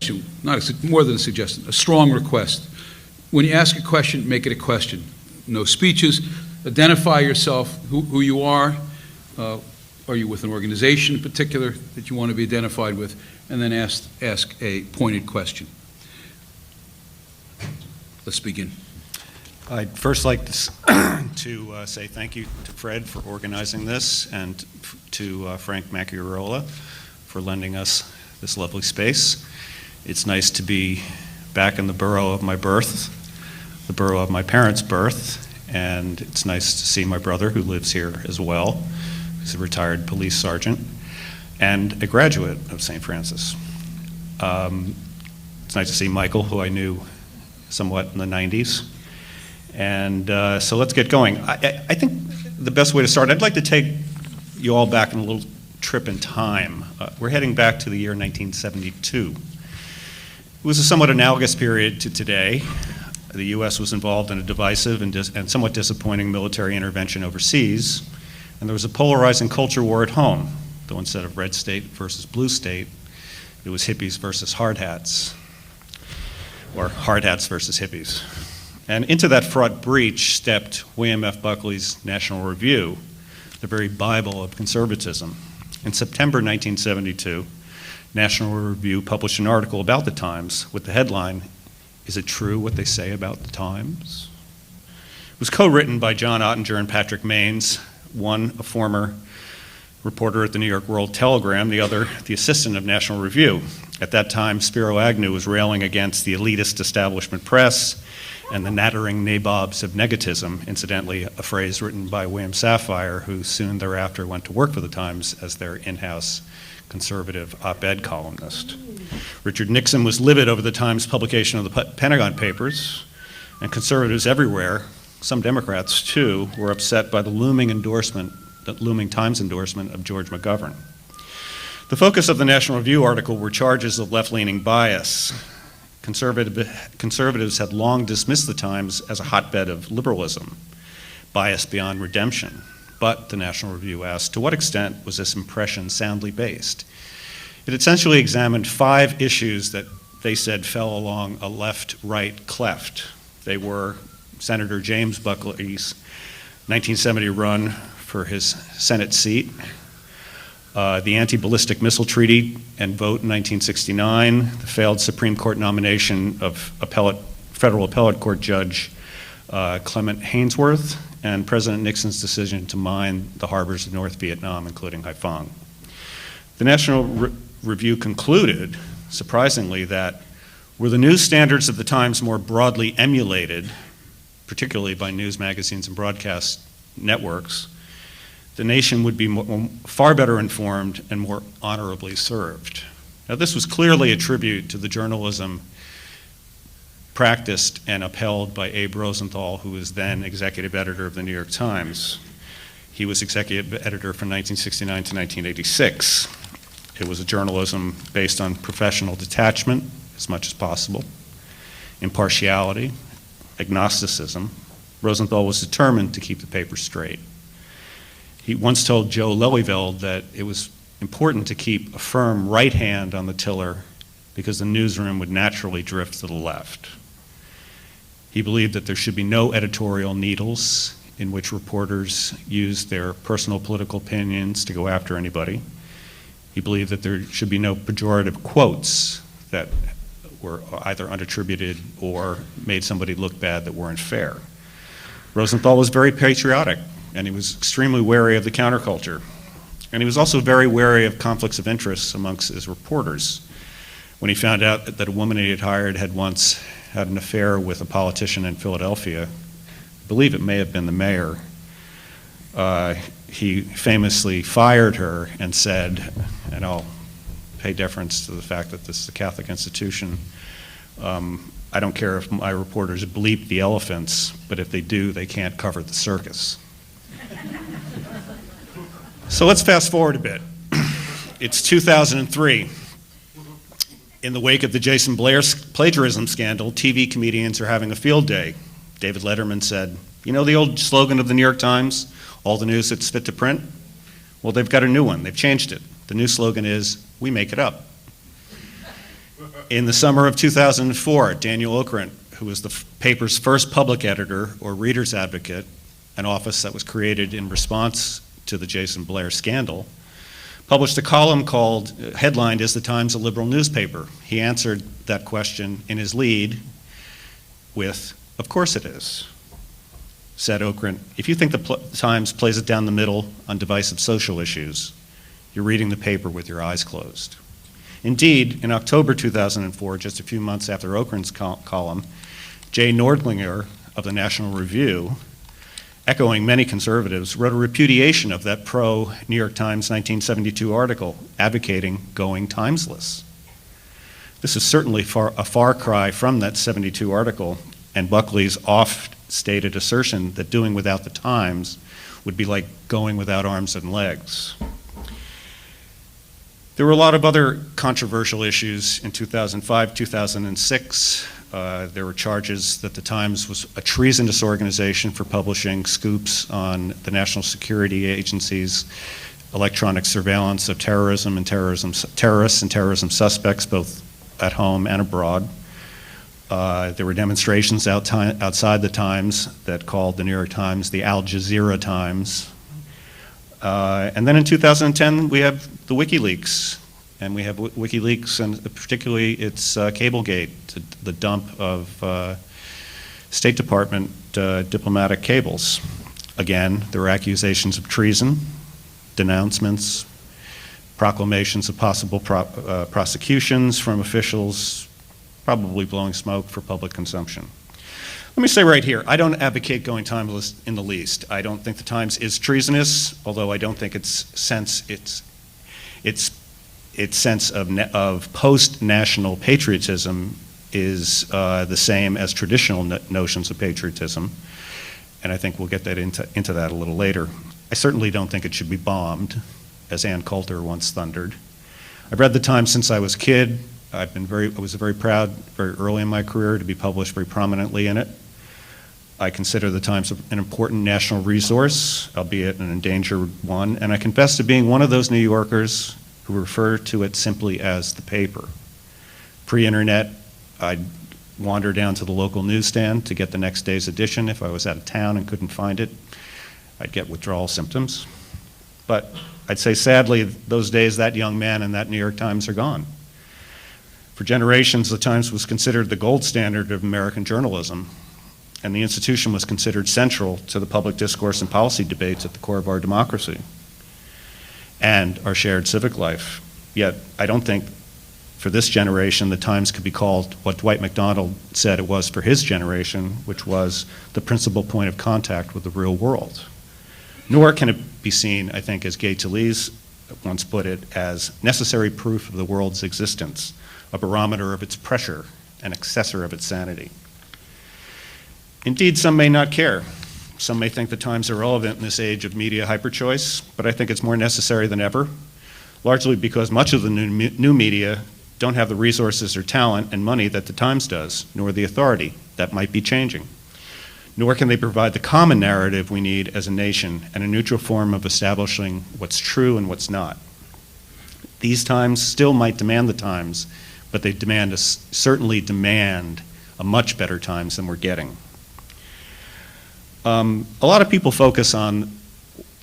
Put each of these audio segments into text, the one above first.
suggestion, more than a suggestion, a strong request. When you ask a question, make it a question. No speeches. Identify yourself, who you are. Are you with an organization in particular that you want to be identified with? And then ask a pointed question. Let's begin. I'd first like to say thank you to Fred for organizing this, and to Frank Macchiarola for lending us this lovely space. It's nice to be back in the borough of my birth, the borough of my parents' birth, and it's nice to see my brother, who lives here as well. He's a retired police sergeant and a graduate of St. Francis. It's nice to see Michael, who I knew somewhat in the 90s. And so let's get going. I think the best way to start, I'd like to take you all back on a little trip in time. We're heading back to the year 1972. It was a somewhat analogous period to today. The U.S. was involved in a divisive and somewhat disappointing military intervention overseas, and there was a polarizing culture war at home, though instead of red state versus blue state, it was hippies versus hard hats, or hard hats versus hippies. And into that fraught breach stepped William F. Buckley's National Review, the very Bible of conservatism. In September 1972, National Review published an article about the Times with the headline, "Is it true what they say about the Times?" It was co-written by John Ottinger and Patrick Maines, one a former reporter at the New York World Telegram, the other the assistant of National Review. At that time, Spiro Agnew was railing against the elitist establishment press and the nattering nabobs of negatism, incidentally a phrase written by William Safire, who soon thereafter went to work for the Times as their in-house conservative op-ed columnist. Richard Nixon was livid over the Times publication of the Pentagon Papers, and conservatives everywhere, some Democrats too, were upset by the looming Times endorsement of George McGovern. The focus of the National Review article were charges of left-leaning bias. Conservatives had long dismissed the Times as a hotbed of liberalism, bias beyond redemption. But, the National Review asked, to what extent was this impression soundly based? It essentially examined 5 issues that they said fell along a left-right cleft. They were Senator James Buckley's 1970 run for his Senate seat, the anti-ballistic missile treaty and vote in 1969, the failed Supreme Court nomination of federal appellate court judge Clement Haynsworth, and President Nixon's decision to mine the harbors of North Vietnam, including Haiphong. The National Review concluded, surprisingly, that were the news standards of the Times more broadly emulated, particularly by news magazines and broadcast networks, the nation would be far better informed and more honorably served. Now, this was clearly a tribute to the journalism practiced and upheld by Abe Rosenthal, who was then executive editor of the New York Times. He was executive editor from 1969 to 1986. It was a journalism based on professional detachment, as much as possible, impartiality, agnosticism. Rosenthal was determined to keep the paper straight. He once told Joe Lelyveld that it was important to keep a firm right hand on the tiller because the newsroom would naturally drift to the left. He believed that there should be no editorial needles in which reporters used their personal political opinions to go after anybody. He believed that there should be no pejorative quotes that were either unattributed or made somebody look bad that weren't fair. Rosenthal was very patriotic, and he was extremely wary of the counterculture. And he was also very wary of conflicts of interest amongst his reporters. When he found out that a woman he had hired had once had an affair with a politician in Philadelphia, I believe it may have been the mayor, he famously fired her and said, and I'll pay deference to the fact that this is a Catholic institution, I don't care if my reporters bleep the elephants, but if they do, they can't cover the circus. So let's fast forward a bit. It's 2003. In the wake of the Jason Blair plagiarism scandal, TV comedians are having a field day. David Letterman said, "You know the old slogan of the New York Times, all the news that's fit to print? Well, they've got a new one. They've changed it. The new slogan is, we make it up." In the summer of 2004, Daniel Okrent, who was the paper's first public editor or reader's advocate, an office that was created in response to the Jason Blair scandal, published a column headlined, "Is the Times a Liberal Newspaper?" He answered that question in his lead with, "Of course it is." Said Okrent, "If you think the Times plays it down the middle on divisive social issues, you're reading the paper with your eyes closed." Indeed, in October 2004, just a few months after Okrent's column, Jay Nordlinger of the National Review, echoing many conservatives, wrote a repudiation of that pro-New York Times 1972 article advocating going timesless. This is certainly a far cry from that 72 article and Buckley's oft-stated assertion that doing without the Times would be like going without arms and legs. There were a lot of other controversial issues in 2005, 2006. There were charges that the Times was a treasonous organization for publishing scoops on the National Security Agency's electronic surveillance of terrorists and terrorism suspects, both at home and abroad. There were demonstrations outside the Times that called the New York Times the Al Jazeera Times. And then in 2010, we have the WikiLeaks. And we have WikiLeaks, and particularly its Cablegate, the dump of State Department diplomatic cables. Again, there were accusations of treason, denouncements, proclamations of possible prosecutions from officials, probably blowing smoke for public consumption. Let me say right here, I don't advocate going timeless in the least. I don't think the Times is treasonous, although I don't think its sense of post-national patriotism is the same as traditional notions of patriotism, and I think we'll get that into that a little later. I certainly don't think it should be bombed, as Ann Coulter once thundered. I've read the Times since I was a kid. I was very proud, very early in my career, to be published very prominently in it. I consider the Times an important national resource, albeit an endangered one, and I confess to being one of those New Yorkers who refer to it simply as the paper. Pre-internet, I'd wander down to the local newsstand to get the next day's edition. If I was out of town and couldn't find it, I'd get withdrawal symptoms. But I'd say sadly, those days, that young man and that New York Times are gone. For generations, the Times was considered the gold standard of American journalism, and the institution was considered central to the public discourse and policy debates at the core of our democracy and our shared civic life. Yet, I don't think for this generation the Times could be called what Dwight McDonald said it was for his generation, which was the principal point of contact with the real world. Nor can it be seen, I think, as Gay Talese once put it, as necessary proof of the world's existence, a barometer of its pressure, an assessor of its sanity. Indeed, some may not care. Some may think the Times are relevant in this age of media hyperchoice, but I think it's more necessary than ever, largely because much of the new media don't have the resources or talent and money that the Times does, nor the authority. That might be changing. Nor can they provide the common narrative we need as a nation and a neutral form of establishing what's true and what's not. These times still might demand the Times, but they certainly demand a much better Times than we're getting. A lot of people focus on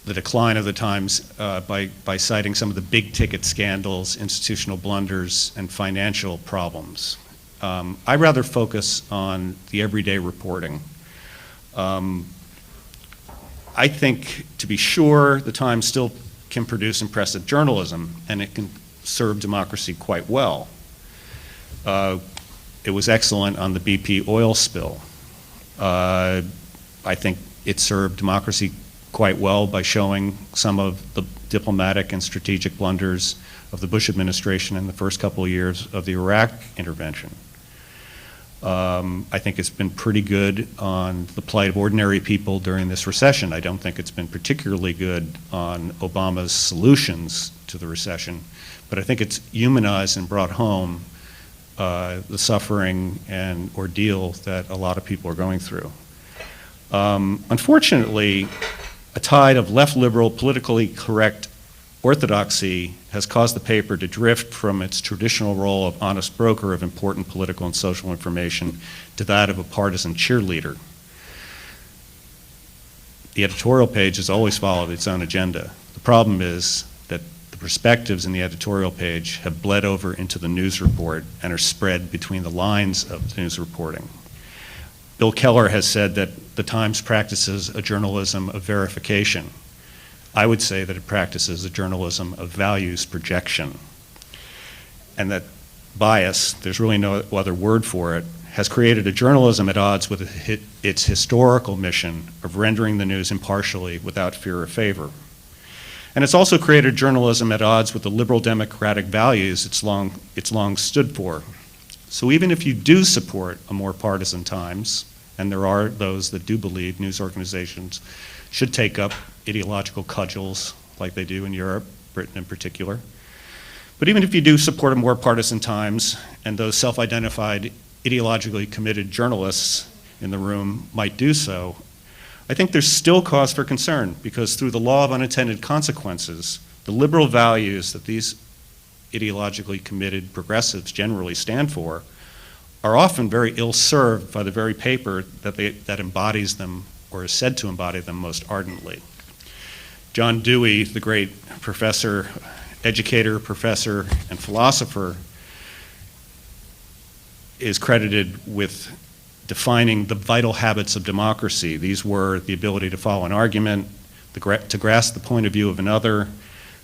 the decline of the Times by citing some of the big ticket scandals, institutional blunders, and financial problems. I rather focus on the everyday reporting. I think, to be sure, the Times still can produce impressive journalism, and it can serve democracy quite well. It was excellent on the BP oil spill. I think it served democracy quite well by showing some of the diplomatic and strategic blunders of the Bush administration in the first couple of years of the Iraq intervention. I think it's been pretty good on the plight of ordinary people during this recession. I don't think it's been particularly good on Obama's solutions to the recession, but I think it's humanized and brought home the suffering and ordeal that a lot of people are going through. Unfortunately, a tide of left liberal, politically correct orthodoxy has caused the paper to drift from its traditional role of honest broker of important political and social information to that of a partisan cheerleader. The editorial page has always followed its own agenda. The problem is that the perspectives in the editorial page have bled over into the news report and are spread between the lines of the news reporting. Bill Keller has said that the Times practices a journalism of verification. I would say that it practices a journalism of values projection. And that bias, there's really no other word for it, has created a journalism at odds with its historical mission of rendering the news impartially without fear or favor. And it's also created journalism at odds with the liberal democratic values it's long stood for. So even if you do support a more partisan Times, and there are those that do believe news organizations should take up ideological cudgels like they do in Europe, Britain in particular. But even if you do support a more partisan Times, and those self-identified ideologically committed journalists in the room might do so, I think there's still cause for concern, because through the law of unintended consequences, the liberal values that these ideologically committed progressives generally stand for are often very ill-served by the very paper that embodies them or is said to embody them most ardently. John Dewey, the great educator, professor, and philosopher, is credited with defining the vital habits of democracy. These were the ability to follow an argument, to grasp the point of view of another,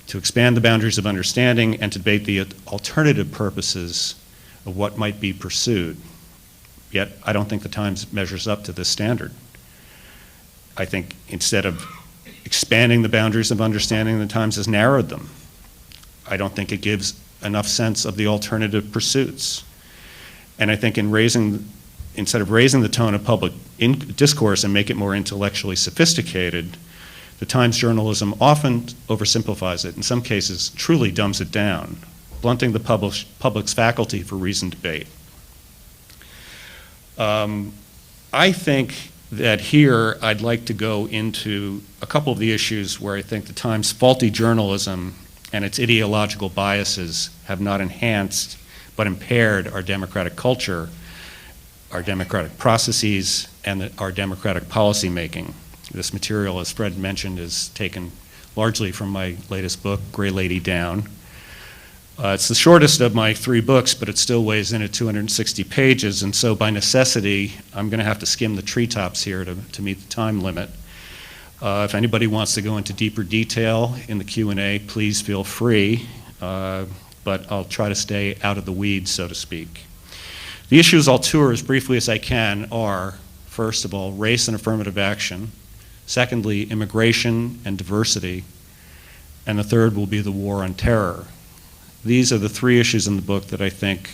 to expand the boundaries of understanding, and to debate the alternative purposes of what might be pursued. Yet, I don't think the Times measures up to this standard. I think instead of expanding the boundaries of understanding, the Times has narrowed them. I don't think it gives enough sense of the alternative pursuits. And I think instead of raising the tone of public discourse and make it more intellectually sophisticated, the Times journalism often oversimplifies it, in some cases truly dumbs it down, blunting the public's faculty for reasoned debate. I think that here I'd like to go into a couple of the issues where I think the Times' faulty journalism and its ideological biases have not enhanced but impaired our democratic culture, our democratic processes, and our democratic policymaking. This material, as Fred mentioned, is taken largely from my latest book, Gray Lady Down. It's the shortest of my 3 books, but it still weighs in at 260 pages, and so by necessity, I'm going to have to skim the treetops here to meet the time limit. If anybody wants to go into deeper detail in the Q&A, please feel free, but I'll try to stay out of the weeds, so to speak. The issues I'll tour as briefly as I can are, first of all, race and affirmative action, secondly, immigration and diversity, and the third will be the war on terror. These are the 3 issues in the book that I think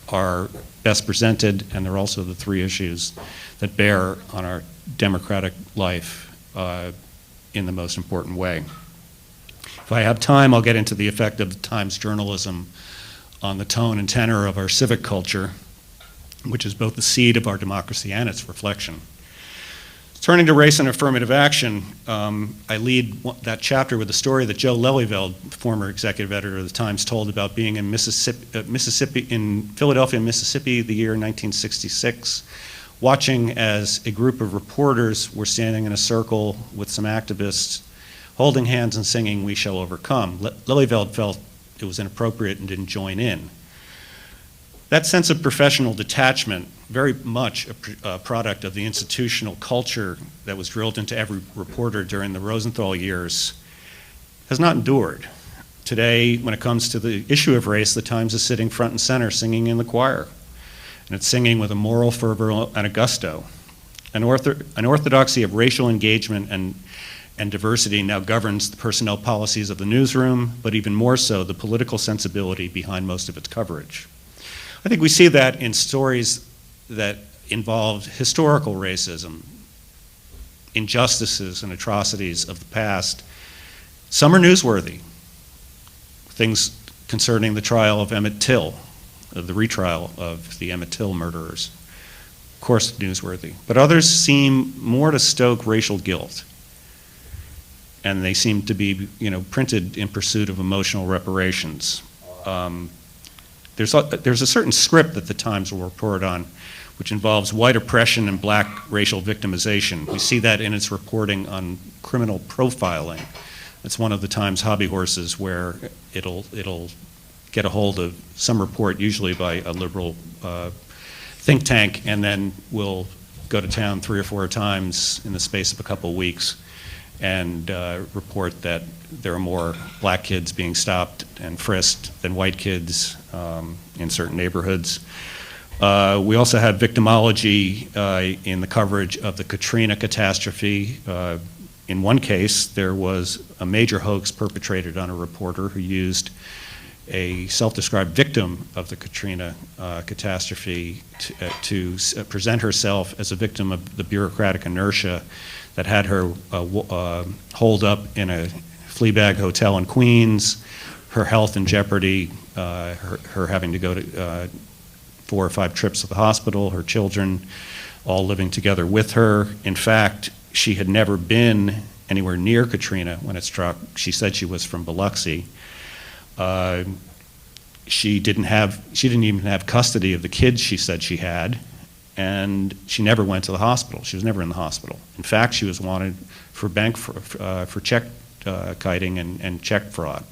are best presented, and they're also the 3 issues that bear on our democratic life in the most important way. If I have time, I'll get into the effect of the Times journalism on the tone and tenor of our civic culture, which is both the seed of our democracy and its reflection. Turning to race and affirmative action, I lead that chapter with a story that Joe Lelyveld, former executive editor of the Times, told about being in in Philadelphia, Mississippi, the year 1966, watching as a group of reporters were standing in a circle with some activists, holding hands and singing "We Shall Overcome." Lelyveld felt it was inappropriate and didn't join in. That sense of professional detachment, very much a product of the institutional culture that was drilled into every reporter during the Rosenthal years, has not endured. Today, when it comes to the issue of race, the Times is sitting front and center singing in the choir. And it's singing with a moral fervor and a gusto. An orthodoxy of racial engagement and diversity now governs the personnel policies of the newsroom, but even more so, the political sensibility behind most of its coverage. I think we see that in stories that involved historical racism, injustices and atrocities of the past. Some are newsworthy. Things concerning the trial of Emmett Till, the retrial of the Emmett Till murderers. Of course, newsworthy. But others seem more to stoke racial guilt. and they seem to be, printed in pursuit of emotional reparations. There's a certain script that the Times will report on, which involves white oppression and black racial victimization. We see that in its reporting on criminal profiling. It's one of the Times hobby horses where it'll get a hold of some report, usually by a liberal think tank, and then will go to town 3 or 4 times in the space of a couple of weeks and report that there are more black kids being stopped and frisked than white kids in certain neighborhoods. We also have victimology in the coverage of the Katrina catastrophe. In one case, there was a major hoax perpetrated on a reporter who used a self-described victim of the Katrina catastrophe to present herself as a victim of the bureaucratic inertia that had her holed up in a flea bag hotel in Queens, her health in jeopardy, her having to go to 4 or 5 trips to the hospital, her children all living together with her. In fact, she had never been anywhere near Katrina when it struck. She said she was from Biloxi. She didn't even have custody of the kids she said she had, and she never went to the hospital. She was never in the hospital. In fact, she was wanted for for check kiting and check fraud.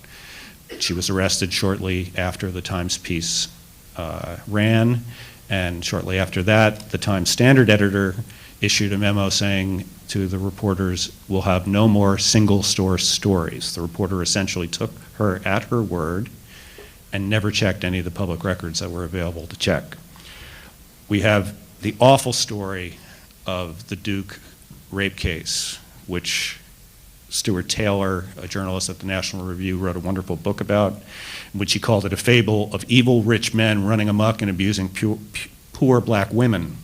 She was arrested shortly after the Times piece ran, and shortly after that, the Times Standard editor issued a memo saying to the reporters, "We'll have no more single-source stories." The reporter essentially took her at her word and never checked any of the public records that were available to check. We have the awful story of the Duke rape case, which Stuart Taylor, a journalist at the National Review, wrote a wonderful book about, in which he called it a fable of evil rich men running amok and abusing poor black women.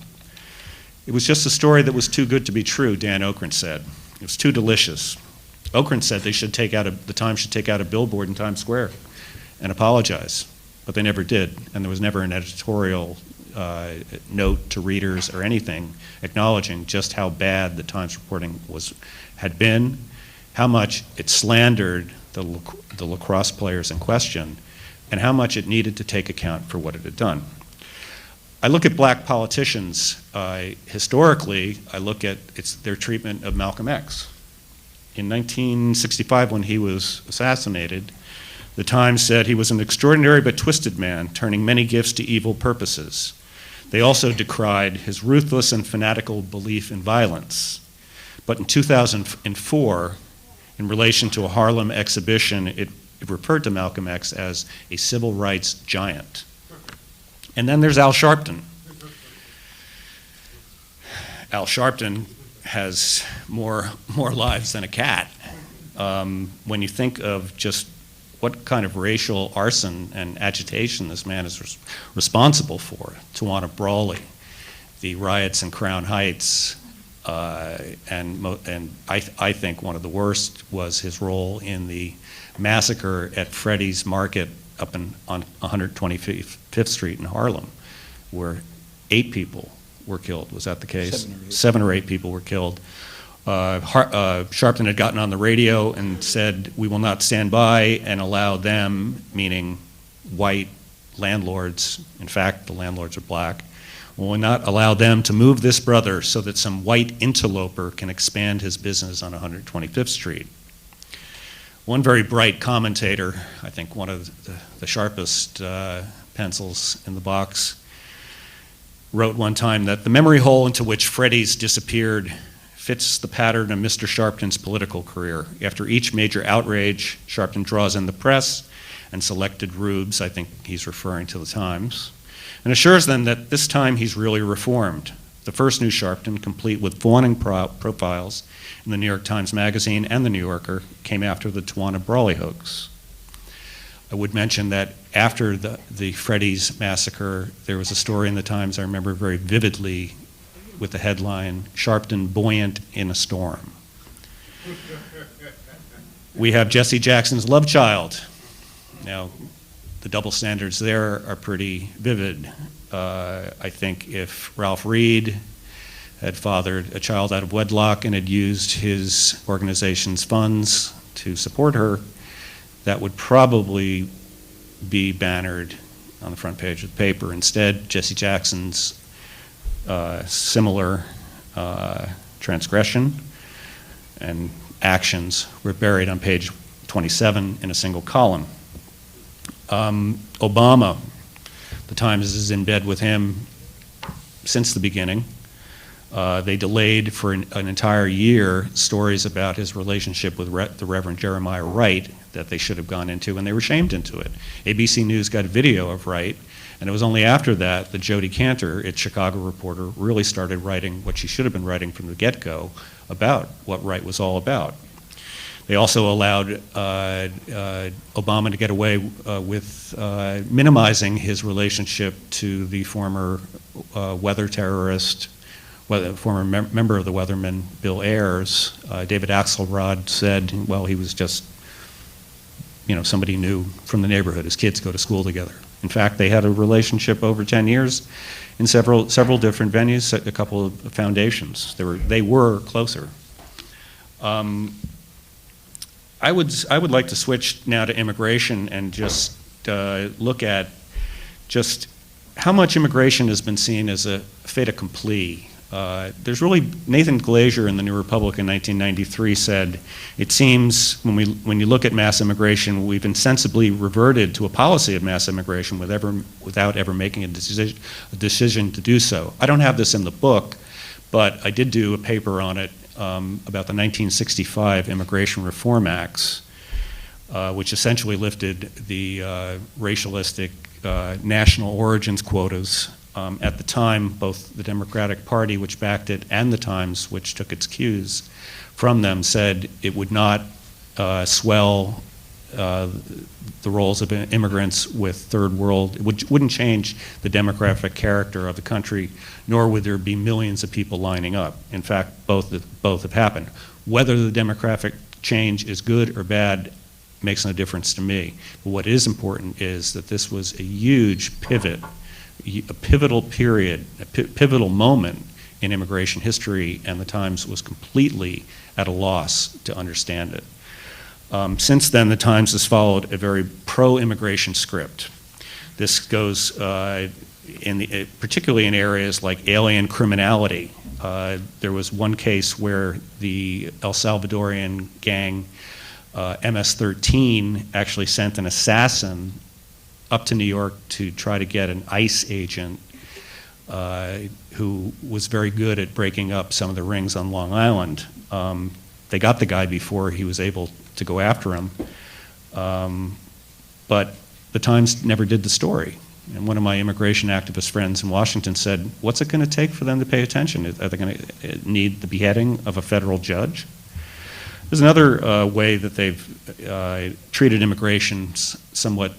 It was just a story that was too good to be true, Dan Okrent said. It was too delicious. Okrent said the Times should take out a billboard in Times Square and apologize, but they never did, and there was never an editorial note to readers or anything acknowledging just how bad the Times reporting had been, how much it slandered the lacrosse players in question, and how much it needed to take account for what it had done. I look at black politicians, historically, I look at their treatment of Malcolm X. In 1965, when he was assassinated, the Times said he was an extraordinary but twisted man, turning many gifts to evil purposes. They also decried his ruthless and fanatical belief in violence. But in 2004, in relation to a Harlem exhibition, it referred to Malcolm X as a civil rights giant. And then there's Al Sharpton. Al Sharpton has more lives than a cat. When you think of just what kind of racial arson and agitation this man is responsible for, Tawana Brawley, the riots in Crown Heights, and I think one of the worst was his role in the massacre at Freddy's Market up on 125th Street in Harlem, where 8 people were killed. Was that the case? 7 or 8 people were killed. Sharpton had gotten on the radio and said, "We will not stand by and allow them," meaning white landlords, in fact, the landlords are black, "we will not allow them to move this brother so that some white interloper can expand his business on 125th Street." One very bright commentator, I think one of the sharpest pencils in the box, wrote one time that the memory hole into which Freddy's disappeared fits the pattern of Mr. Sharpton's political career. After each major outrage, Sharpton draws in the press and selected rubes, I think he's referring to the Times, and assures them that this time he's really reformed. The first new Sharpton, complete with fawning profiles in the New York Times Magazine and the New Yorker, came after the Tawana Brawley hoax. I would mention that after the Freddy's massacre, there was a story in the Times I remember very vividly with the headline, "Sharpton Buoyant in a Storm." We have Jesse Jackson's love child. Now, the double standards there are pretty vivid. I think if Ralph Reed had fathered a child out of wedlock and had used his organization's funds to support her, that would probably be bannered on the front page of the paper. Instead, Jesse Jackson's similar transgression and actions were buried on page 27 in a single column. Obama, the Times is in bed with him since the beginning. They delayed for an entire year stories about his relationship with the Reverend Jeremiah Wright that they should have gone into, and they were shamed into it. ABC News got a video of Wright, and it was only after that that Jodi Kantor, its Chicago reporter, really started writing what she should have been writing from the get-go about what Wright was all about. They also allowed Obama to get away with minimizing his relationship to the former weather terrorist, former member of the Weathermen, Bill Ayers. David Axelrod said, well, he was just, somebody new from the neighborhood. His kids go to school together. In fact, they had a relationship over 10 years in several different venues, a couple of foundations. They were closer. I would like to switch now to immigration and just look at just how much immigration has been seen as a fait accompli. There's really, Nathan Glazer in the New Republic in 1993 said, it seems when you look at mass immigration, we've insensibly reverted to a policy of mass immigration without ever making a decision to do so. I don't have this in the book, but I did do a paper on it about the 1965 Immigration Reform Acts, which essentially lifted the racialistic national origins quotas. At the time, both the Democratic Party, which backed it, and the Times, which took its cues from them, said it would not swell the roles of immigrants with third world. It wouldn't change the demographic character of the country, nor would there be millions of people lining up. In fact, both have happened. Whether the demographic change is good or bad makes no difference to me. But what is important is that this was a huge pivot, a pivotal period, a pivotal moment in immigration history, and the Times was completely at a loss to understand it. Since then, the Times has followed a very pro-immigration script. This goes particularly in areas like alien criminality. There was one case where the El Salvadorian gang MS-13 actually sent an assassin up to New York to try to get an ICE agent who was very good at breaking up some of the rings on Long Island. They got the guy before he was able to go after him, but the Times never did the story. And one of my immigration activist friends in Washington said, what's it going to take for them to pay attention? Are they going to need the beheading of a federal judge? There's another way that they've treated immigration somewhat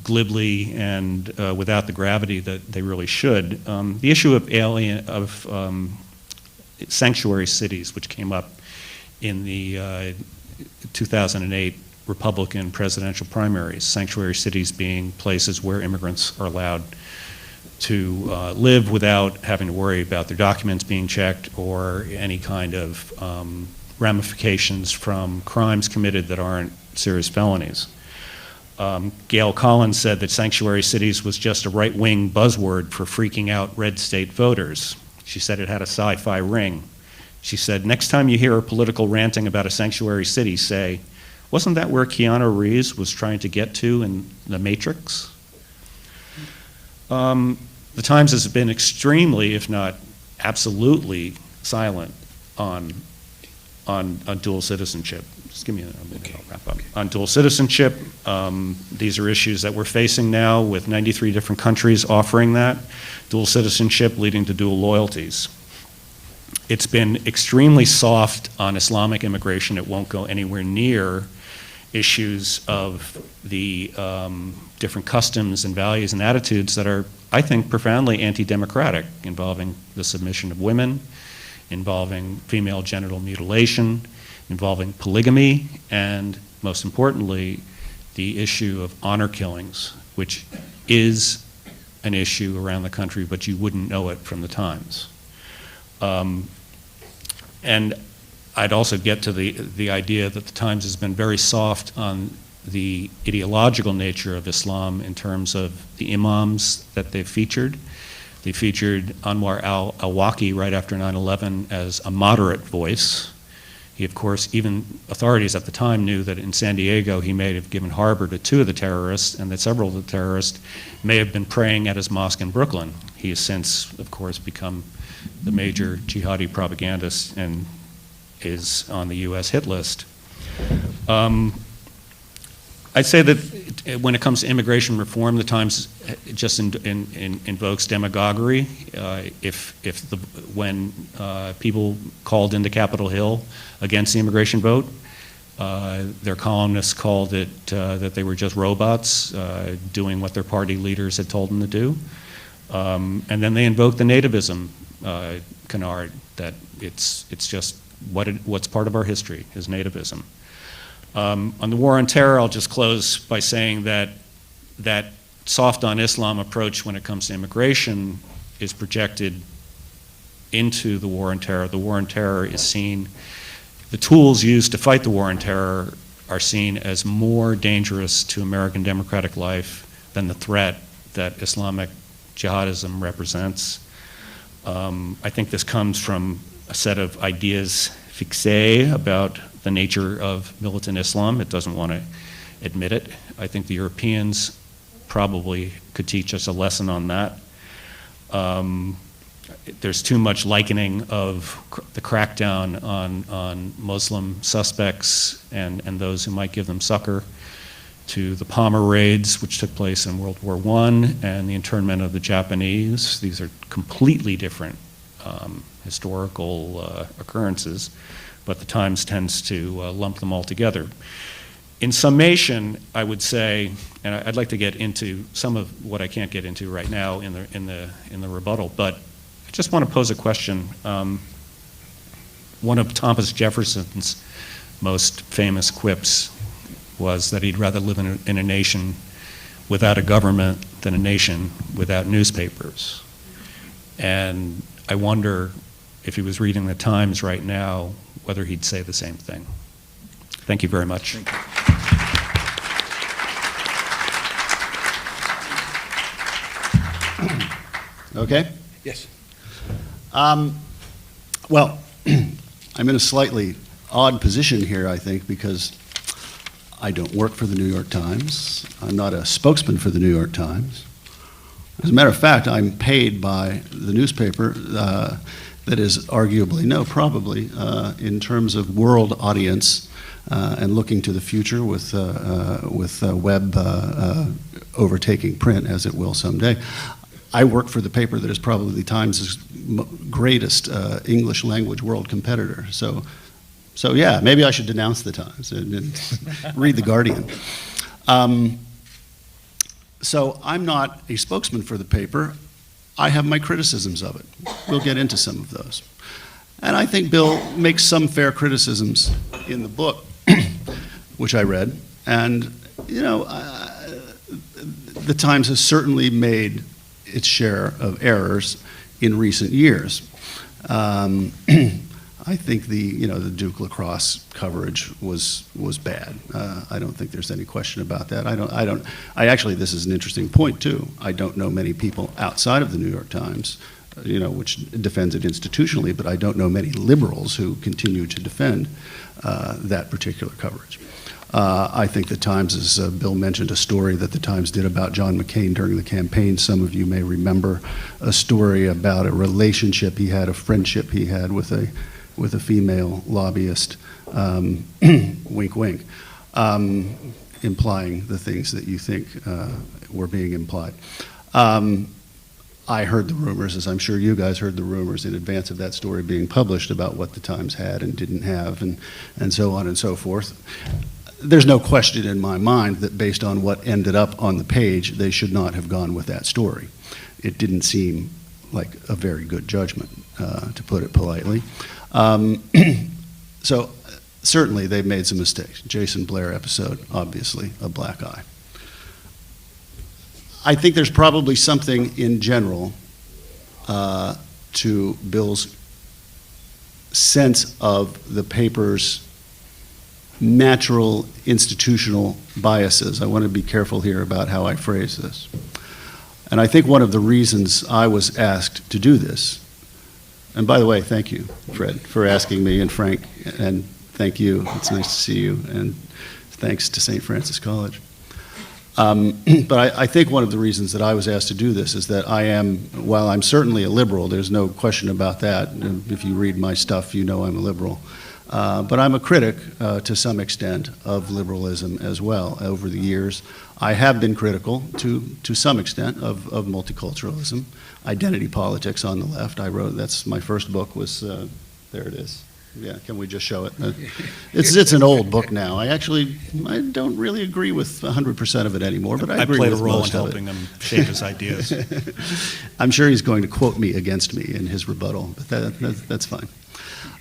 glibly and without the gravity that they really should. The issue of sanctuary cities, which came up in the 2008 Republican presidential primaries, sanctuary cities being places where immigrants are allowed to live without having to worry about their documents being checked or any kind of ramifications from crimes committed that aren't serious felonies. Gail Collins said that sanctuary cities was just a right-wing buzzword for freaking out red state voters. She said it had a sci-fi ring. She said, next time you hear a political ranting about a sanctuary city, say, wasn't that where Keanu Reeves was trying to get to in The Matrix? The Times has been extremely, if not absolutely, silent on dual citizenship. Just give me a minute, I'll wrap up. On dual citizenship, these are issues that we're facing now with 93 different countries offering that. Dual citizenship leading to dual loyalties. It's been extremely soft on Islamic immigration. It won't go anywhere near issues of the different customs and values and attitudes that are, I think, profoundly anti-democratic, involving the submission of women, involving female genital mutilation, involving polygamy, and most importantly, the issue of honor killings, which is an issue around the country, but you wouldn't know it from the Times. And I'd also get to the idea that the Times has been very soft on the ideological nature of Islam in terms of the imams that they've featured. They featured Anwar al-Awlaki right after 9/11 as a moderate voice. He, of course, even authorities at the time knew that in San Diego he may have given harbor to 2 of the terrorists, and that several of the terrorists may have been praying at his mosque in Brooklyn. He has since, of course, become the major jihadi propagandist and is on the U.S. hit list. I'd say that when it comes to immigration reform, the Times just invokes demagoguery. When people called into Capitol Hill against the immigration vote, their columnists called it that they were just robots doing what their party leaders had told them to do. And then they invoked the nativism canard, that it's just what's part of our history is nativism. On the war on terror, I'll just close by saying that that soft on Islam approach when it comes to immigration is projected into the war on terror. The war on terror is seen, the tools used to fight the war on terror are seen as more dangerous to American democratic life than the threat that Islamic jihadism represents. I think this comes from a set of ideas fixées about the nature of militant Islam. It doesn't want to admit it. I think the Europeans probably could teach us a lesson on that. There's too much likening of the crackdown on Muslim suspects and those who might give them succor to the Palmer raids, which took place in World War I, and the internment of the Japanese. These are completely different historical occurrences, but the Times tends to lump them all together. In summation, I would say, and I'd like to get into some of what I can't get into right now in the rebuttal, but I just want to pose a question. One of Thomas Jefferson's most famous quips was that he'd rather live in a nation without a government than a nation without newspapers. And I wonder if he was reading the Times right now, whether he'd say the same thing. Thank you very much. Okay? Yes. Well, I'm in a slightly odd position here, I think, because I don't work for the New York Times. I'm not a spokesman for the New York Times. As a matter of fact, I'm paid by the newspaper that is arguably, no, probably, in terms of world audience and looking to the future with web overtaking print, as it will someday. I work for the paper that is probably the Times' greatest English language world competitor. So yeah, maybe I should denounce the Times and read The Guardian. So I'm not a spokesman for the paper. I have my criticisms of it. We'll get into some of those. And I think Bill makes some fair criticisms in the book, which I read. And, you know, the Times has certainly made its share of errors in recent years. I think the Duke lacrosse coverage was bad. I don't think there's any question about that. I actually, this is an interesting point too. I don't know many people outside of the New York Times, which defends it institutionally, but I don't know many liberals who continue to defend that particular coverage. I think the Times, as Bill mentioned, a story that the Times did about John McCain during the campaign. Some of you may remember a story about a relationship he had, a friendship he had with a female lobbyist, wink, wink, implying the things that you think were being implied. I heard the rumors, as I'm sure you guys heard the rumors in advance of that story being published about what the Times had and didn't have, and so on and so forth. There's no question in my mind that based on what ended up on the page, they should not have gone with that story. It didn't seem like a very good judgment, to put it politely. So certainly they've made some mistakes. Jason Blair episode, obviously a black eye. I think there's probably something in general to Bill's sense of the paper's natural institutional biases. I want to be careful here about how I phrase this. And I think one of the reasons I was asked to do this, and by the way, thank you, Fred, for asking me, and Frank, and thank you. It's nice to see you, and thanks to St. Francis College. But I think one of the reasons that I was asked to do this is that I am, while I'm certainly a liberal, there's no question about that. If you read my stuff, you know I'm a liberal. But I'm a critic, to some extent, of liberalism as well. Over the years, I have been critical, to some extent, of multiculturalism, identity politics on the left. I wrote, that's my first book was, there it is. Yeah, can we just show it? It's an old book now. I don't really agree with 100% of it anymore, but I agree with most of it. I played a role in helping him shape his ideas. I'm sure he's going to quote me against me in his rebuttal, but that's fine.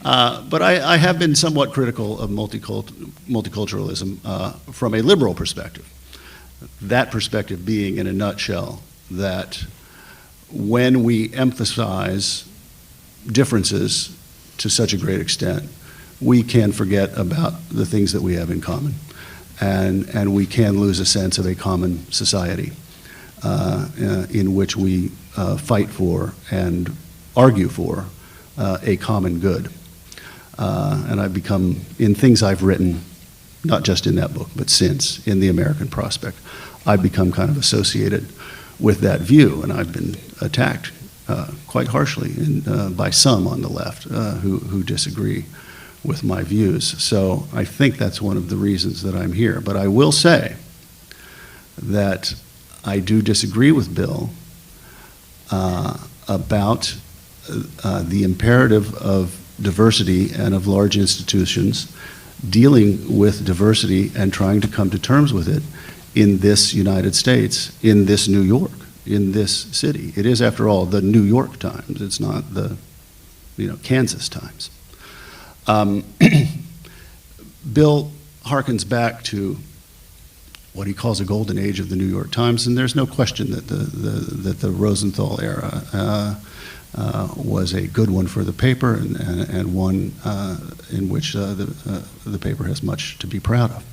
But I have been somewhat critical of multiculturalism from a liberal perspective. That perspective being, in a nutshell, that when we emphasize differences to such a great extent, we can forget about the things that we have in common, and we can lose a sense of a common society in which we fight for and argue for a common good. And I've become, in things I've written, not just in that book, but since, in The American Prospect, I've become kind of associated with that view, and I've been attacked quite harshly by some on the left who disagree with my views. So I think that's one of the reasons that I'm here. But I will say that I do disagree with Bill about the imperative of diversity and of large institutions dealing with diversity and trying to come to terms with it in this United States, in this New York, in this city. It is, after all, the New York Times. It's not the, Kansas Times. Bill harkens back to what he calls a golden age of the New York Times, and there's no question that the Rosenthal era was a good one for the paper, and one in which the paper has much to be proud of,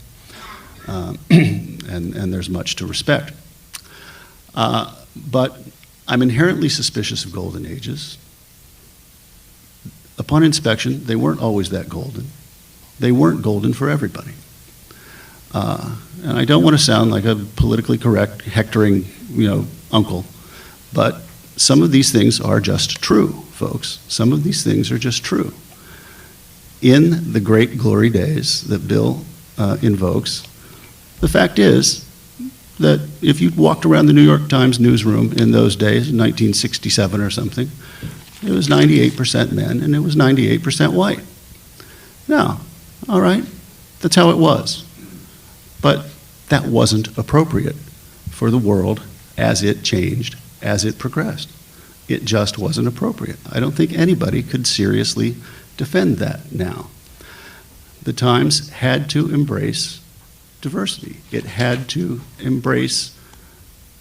and there's much to respect. But I'm inherently suspicious of golden ages. Upon inspection, they weren't always that golden. They weren't golden for everybody. And I don't want to sound like a politically correct, hectoring, uncle, but some of these things are just true, folks. Some of these things are just true. In the great glory days that Bill invokes, the fact is that if you walked around the New York Times newsroom in those days, in 1967 or something, it was 98% men and it was 98% white. Now, all right, that's how it was. But that wasn't appropriate for the world as it changed, as it progressed. It just wasn't appropriate. I don't think anybody could seriously defend that now. The Times had to embrace diversity. It had to embrace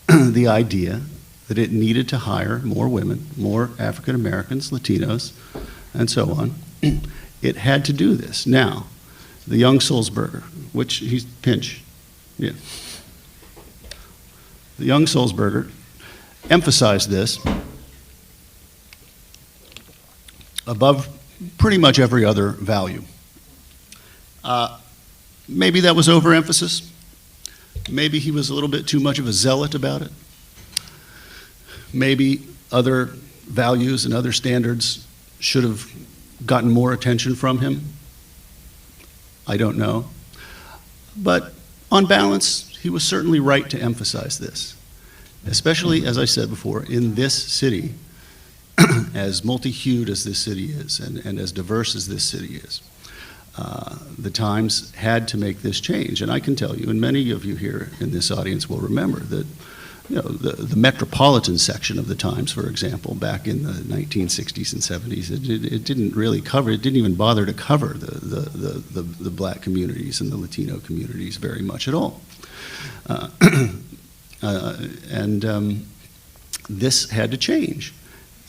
the idea that it needed to hire more women, more African Americans, Latinos, and so on. It had to do this. Now, the young Sulzberger, which he's Pinch, yeah. The young Sulzberger emphasized this above pretty much every other value. Maybe that was overemphasis. Maybe he was a little bit too much of a zealot about it. Maybe other values and other standards should have gotten more attention from him. I don't know. But on balance, he was certainly right to emphasize this, especially, as I said before, in this city, as multi-hued as this city is and as diverse as this city is. The Times had to make this change, and I can tell you, and many of you here in this audience will remember that, the metropolitan section of the Times, for example, back in the 1960s and 70s, it didn't really cover, it didn't even bother to cover the black communities and the Latino communities very much at all. This had to change,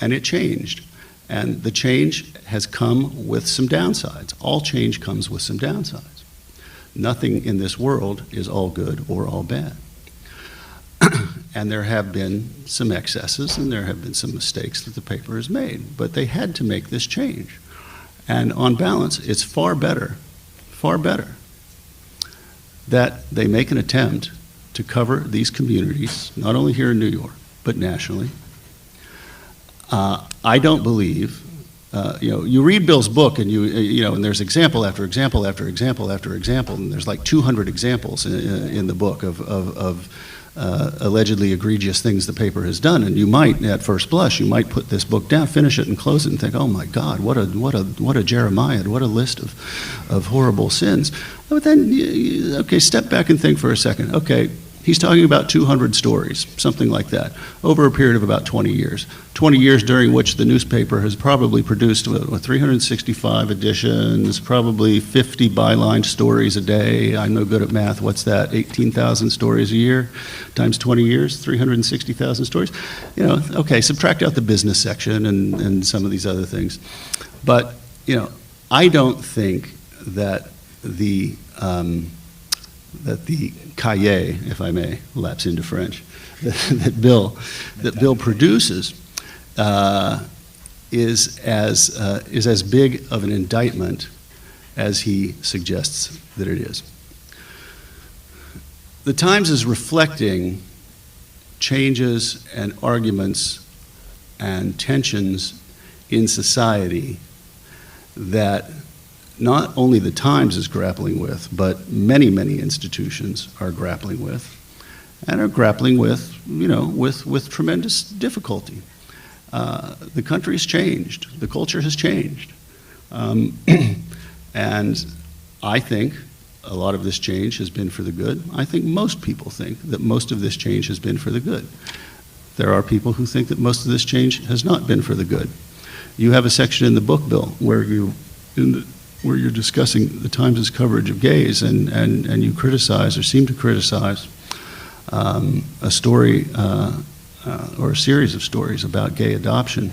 and it changed. And the change has come with some downsides. All change comes with some downsides. Nothing in this world is all good or all bad. And there have been some excesses and there have been some mistakes that the paper has made, but they had to make this change. And on balance, it's far better that they make an attempt to cover these communities, not only here in New York, but nationally. I don't believe, you read Bill's book and and there's example after example after example after example, and there's like 200 examples in the book of allegedly egregious things the paper has done, and you might, at first blush, you might put this book down, finish it, and close it, and think, "Oh my God, what a Jeremiah! What a list of horrible sins." But then, okay, step back and think for a second. Okay, he's talking about 200 stories, something like that, over a period of about 20 years. 20 years during which the newspaper has probably produced 365 editions, probably 50 byline stories a day. I'm no good at math. What's that? 18,000 stories a year times 20 years, 360,000 stories. Okay, subtract out the business section and some of these other things. But, I don't think that the cahier, if I may lapse into French, that Bill produces is as big of an indictment as he suggests that it is. The Times is reflecting changes and arguments and tensions in society that not only the Times is grappling with, but many, many institutions are grappling with, and are grappling with, with tremendous difficulty. The country's changed. The culture has changed. And I think a lot of this change has been for the good. I think most people think that most of this change has been for the good. There are people who think that most of this change has not been for the good. You have a section in the book, Bill, where you're discussing the Times' coverage of gays, and you criticize, or seem to criticize, a story or a series of stories about gay adoption.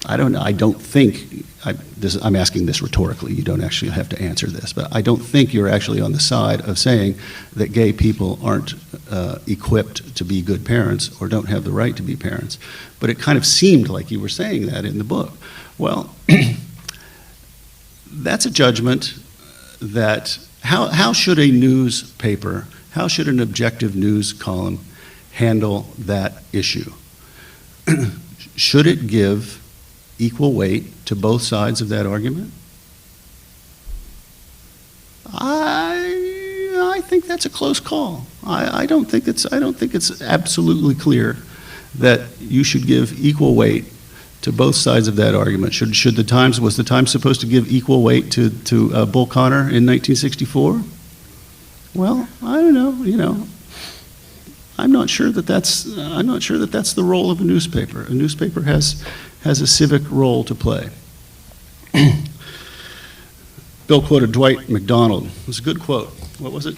I don't think, I'm asking this rhetorically, you don't actually have to answer this, but I don't think you're actually on the side of saying that gay people aren't equipped to be good parents or don't have the right to be parents. But it kind of seemed like you were saying that in the book. Well, that's a judgment that, how should a newspaper, how should an objective news column handle that issue? Should it give equal weight to both sides of that argument? I think that's a close call. I don't think it's absolutely clear that you should give equal weight to both sides of that argument. Was the Times supposed to give equal weight to Bull Connor in 1964? Well, I don't know. I'm not sure that that's the role of a newspaper. A newspaper has a civic role to play. Bill quoted Dwight MacDonald. It was a good quote. What was it?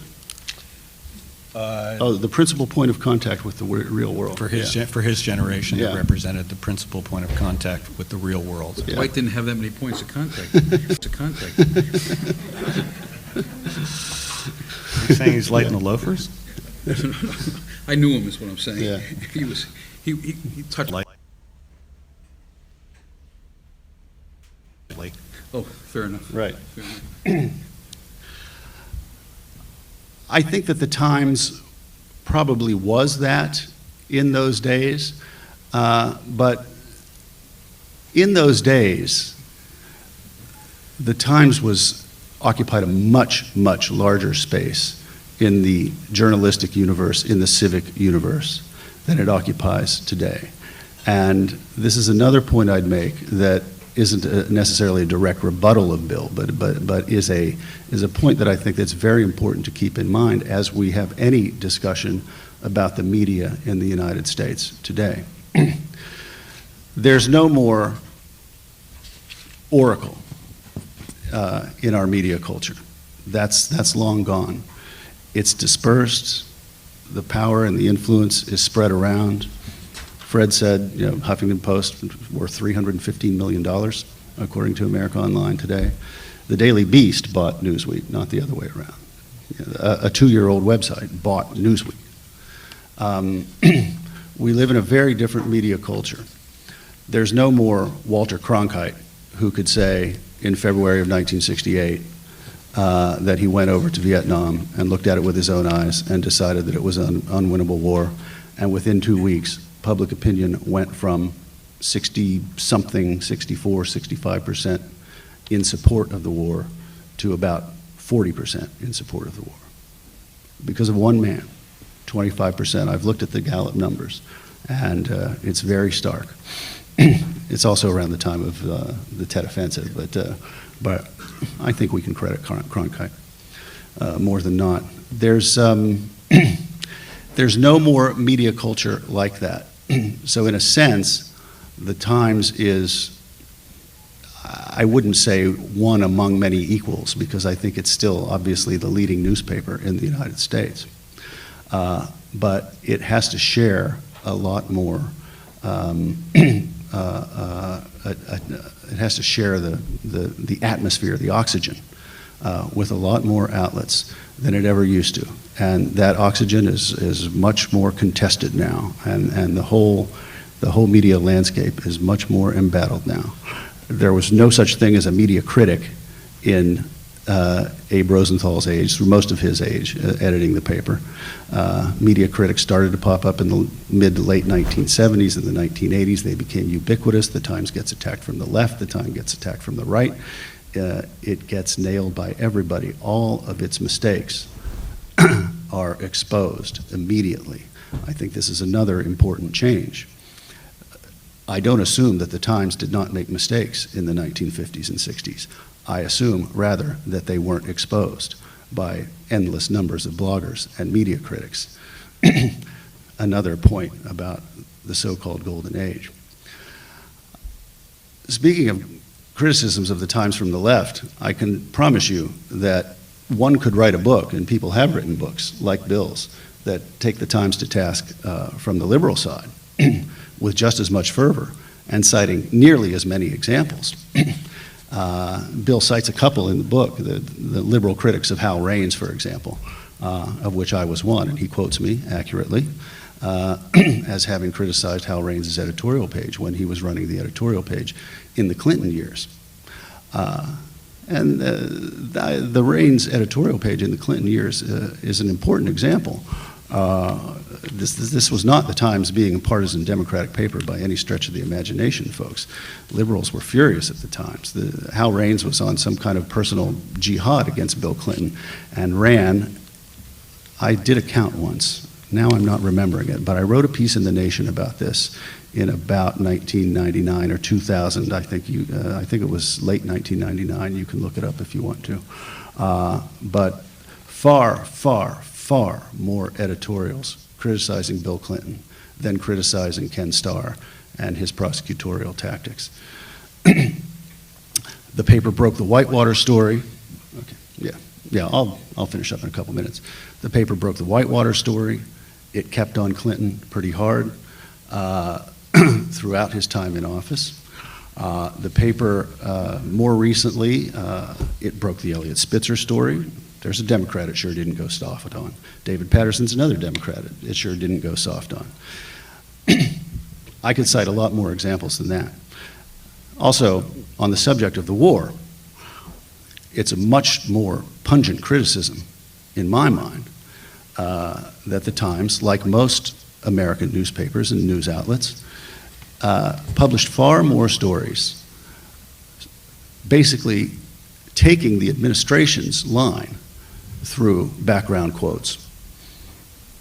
The principal point of contact with the real world. For his generation, Yeah. it represented the principal point of contact with the real world. Yeah. Dwight didn't have that many points of contact. You're saying he's lighting the loafers? I knew him, is what I'm saying. Yeah. He touched. Oh, fair enough. Right. Fair enough. I think that the Times probably was that in those days, but in those days, the Times occupied a much, much larger space in the journalistic universe, in the civic universe, than it occupies today. And this is another point I'd make that isn't necessarily a direct rebuttal of Bill, but is a point that I think that's very important to keep in mind as we have any discussion about the media in the United States today. There's no more oracle in our media culture. That's long gone. It's dispersed. The power and the influence is spread around. Fred said, Huffington Post worth $315 million, according to America Online today. The Daily Beast bought Newsweek, not the other way around. A 2-year-old website bought Newsweek. We live in a very different media culture. There's no more Walter Cronkite who could say in February of 1968 that he went over to Vietnam and looked at it with his own eyes and decided that it was an unwinnable war. And within 2 weeks, public opinion went from 60-something, 64, 65% in support of the war to about 40% in support of the war. Because of one man, 25%. I've looked at the Gallup numbers, and it's very stark. It's also around the time of the Tet Offensive, but I think we can credit Cronkite more than not. There's no more media culture like that. So in a sense, the Times is, I wouldn't say one among many equals, because I think it's still obviously the leading newspaper in the United States. But it has to share a lot more. It has to share the atmosphere, the oxygen, with a lot more outlets than it ever used to. And that oxygen is much more contested now, and the whole media landscape is much more embattled now. There was no such thing as a media critic in Abe Rosenthal's age, through most of his age, editing the paper. Media critics started to pop up in the mid to late 1970s and the 1980s. They became ubiquitous. The Times gets attacked from the left. The Times gets attacked from the right. It gets nailed by everybody. All of its mistakes are exposed immediately. I think this is another important change. I don't assume that the Times did not make mistakes in the 1950s and 60s. I assume, rather, that they weren't exposed by endless numbers of bloggers and media critics. Another point about the so-called golden age. Speaking of criticisms of the Times from the left, I can promise you that one could write a book, and people have written books like Bill's, that take the Times to task from the liberal side with just as much fervor and citing nearly as many examples. Bill cites a couple in the book, the liberal critics of Hal Raines, for example, of which I was one, and he quotes me accurately as having criticized Hal Raines' editorial page when he was running the editorial page in the Clinton years. And the Raines editorial page in the Clinton years is an important example. This was not the Times being a partisan Democratic paper by any stretch of the imagination, folks. Liberals were furious at the Times. Hal Raines was on some kind of personal jihad against Bill Clinton and ran. I did a count once. Now I'm not remembering it, but I wrote a piece in The Nation about this in about 1999 or 2000. I think it was late 1999. You can look it up if you want to. But far, far, far more editorials criticizing Bill Clinton than criticizing Ken Starr and his prosecutorial tactics. The paper broke the Whitewater story. Okay, yeah, I'll finish up in a couple minutes. The paper broke the Whitewater story. It kept on Clinton pretty hard throughout his time in office. The paper, more recently, it broke the Eliot Spitzer story. There's a Democrat it sure didn't go soft on. David Patterson's another Democrat it sure didn't go soft on. I could cite a lot more examples than that. Also, on the subject of the war, it's a much more pungent criticism, in my mind, that the Times, like most American newspapers and news outlets, published far more stories, basically taking the administration's line through background quotes,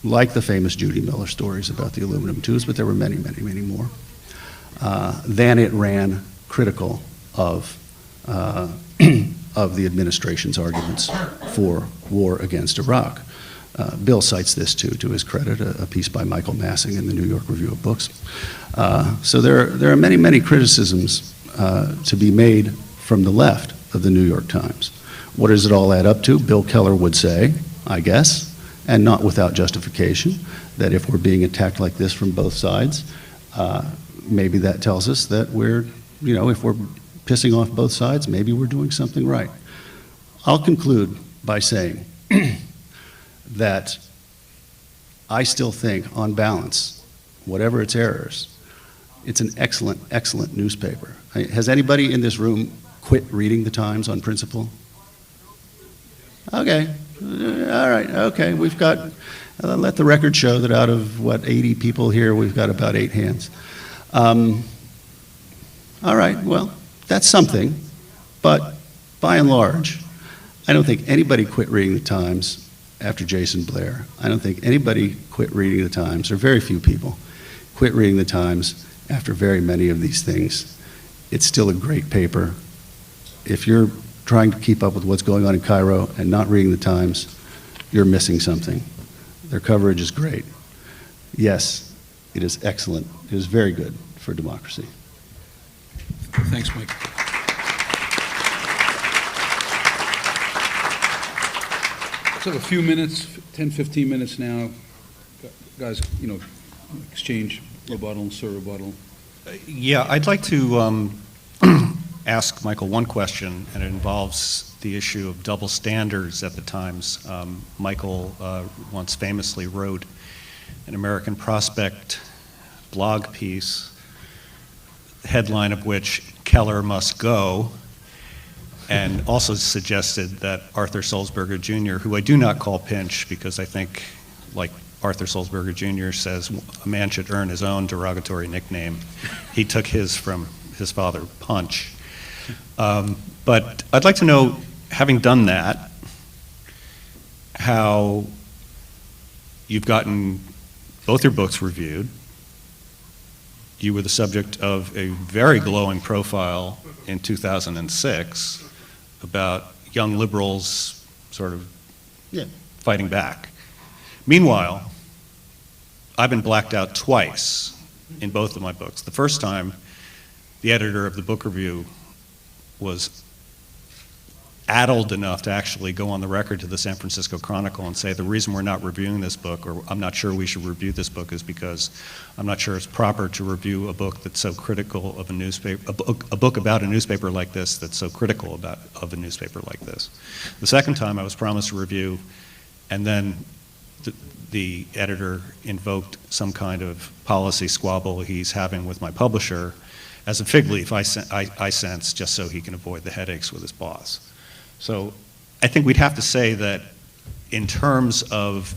like the famous Judy Miller stories about the aluminum tubes, but there were many, many, many more, than it ran critical of the administration's arguments for war against Iraq. Bill cites this too, to his credit, a piece by Michael Massing in the New York Review of Books. So there are many, many criticisms to be made from the left of the New York Times. What does it all add up to? Bill Keller would say, I guess, and not without justification, that if we're being attacked like this from both sides, Maybe that tells us that we're, if we're pissing off both sides, maybe we're doing something right. I'll conclude by saying that I still think, on balance, whatever its errors, it's an excellent, excellent newspaper. Has anybody in this room quit reading the Times on principle? Okay, all right, okay, we've got, let the record show that out of, 80 people here, we've got about 8 hands. All right, well, that's something, but by and large, I don't think anybody quit reading the Times after Jason Blair. I don't think anybody quit reading the Times, or very few people quit reading the Times after very many of these things. It's still a great paper. If you're trying to keep up with what's going on in Cairo and not reading the Times, you're missing something. Their coverage is great. Yes, it is excellent. It is very good for democracy. Thanks, Mike. Let's have a few minutes, 10, 15 minutes now. Guys, exchange rebuttal and sir rebuttal. Yeah, I'd like to ask Michael one question, and it involves the issue of double standards at the Times. Michael once famously wrote an American Prospect blog piece, the headline of which, "Keller Must Go," and also suggested that Arthur Sulzberger Jr., who I do not call Pinch because I think, like Arthur Sulzberger Jr. says, a man should earn his own derogatory nickname. He took his from his father, Punch. But I'd like to know, having done that, how you've gotten both your books reviewed. You were the subject of a very glowing profile in 2006 about young liberals sort of fighting back. Meanwhile, I've been blacked out twice in both of my books. The first time, the editor of the book review was addled enough to actually go on the record to the San Francisco Chronicle and say the reason we're not reviewing this book, or I'm not sure we should review this book, is because I'm not sure it's proper to review a book that's so critical of a newspaper, a book about a newspaper like this that's so critical of a newspaper like this. The second time I was promised a review, and then the editor invoked some kind of policy squabble he's having with my publisher as a fig leaf, I sense, just so he can avoid the headaches with his boss. So I think we'd have to say that in terms of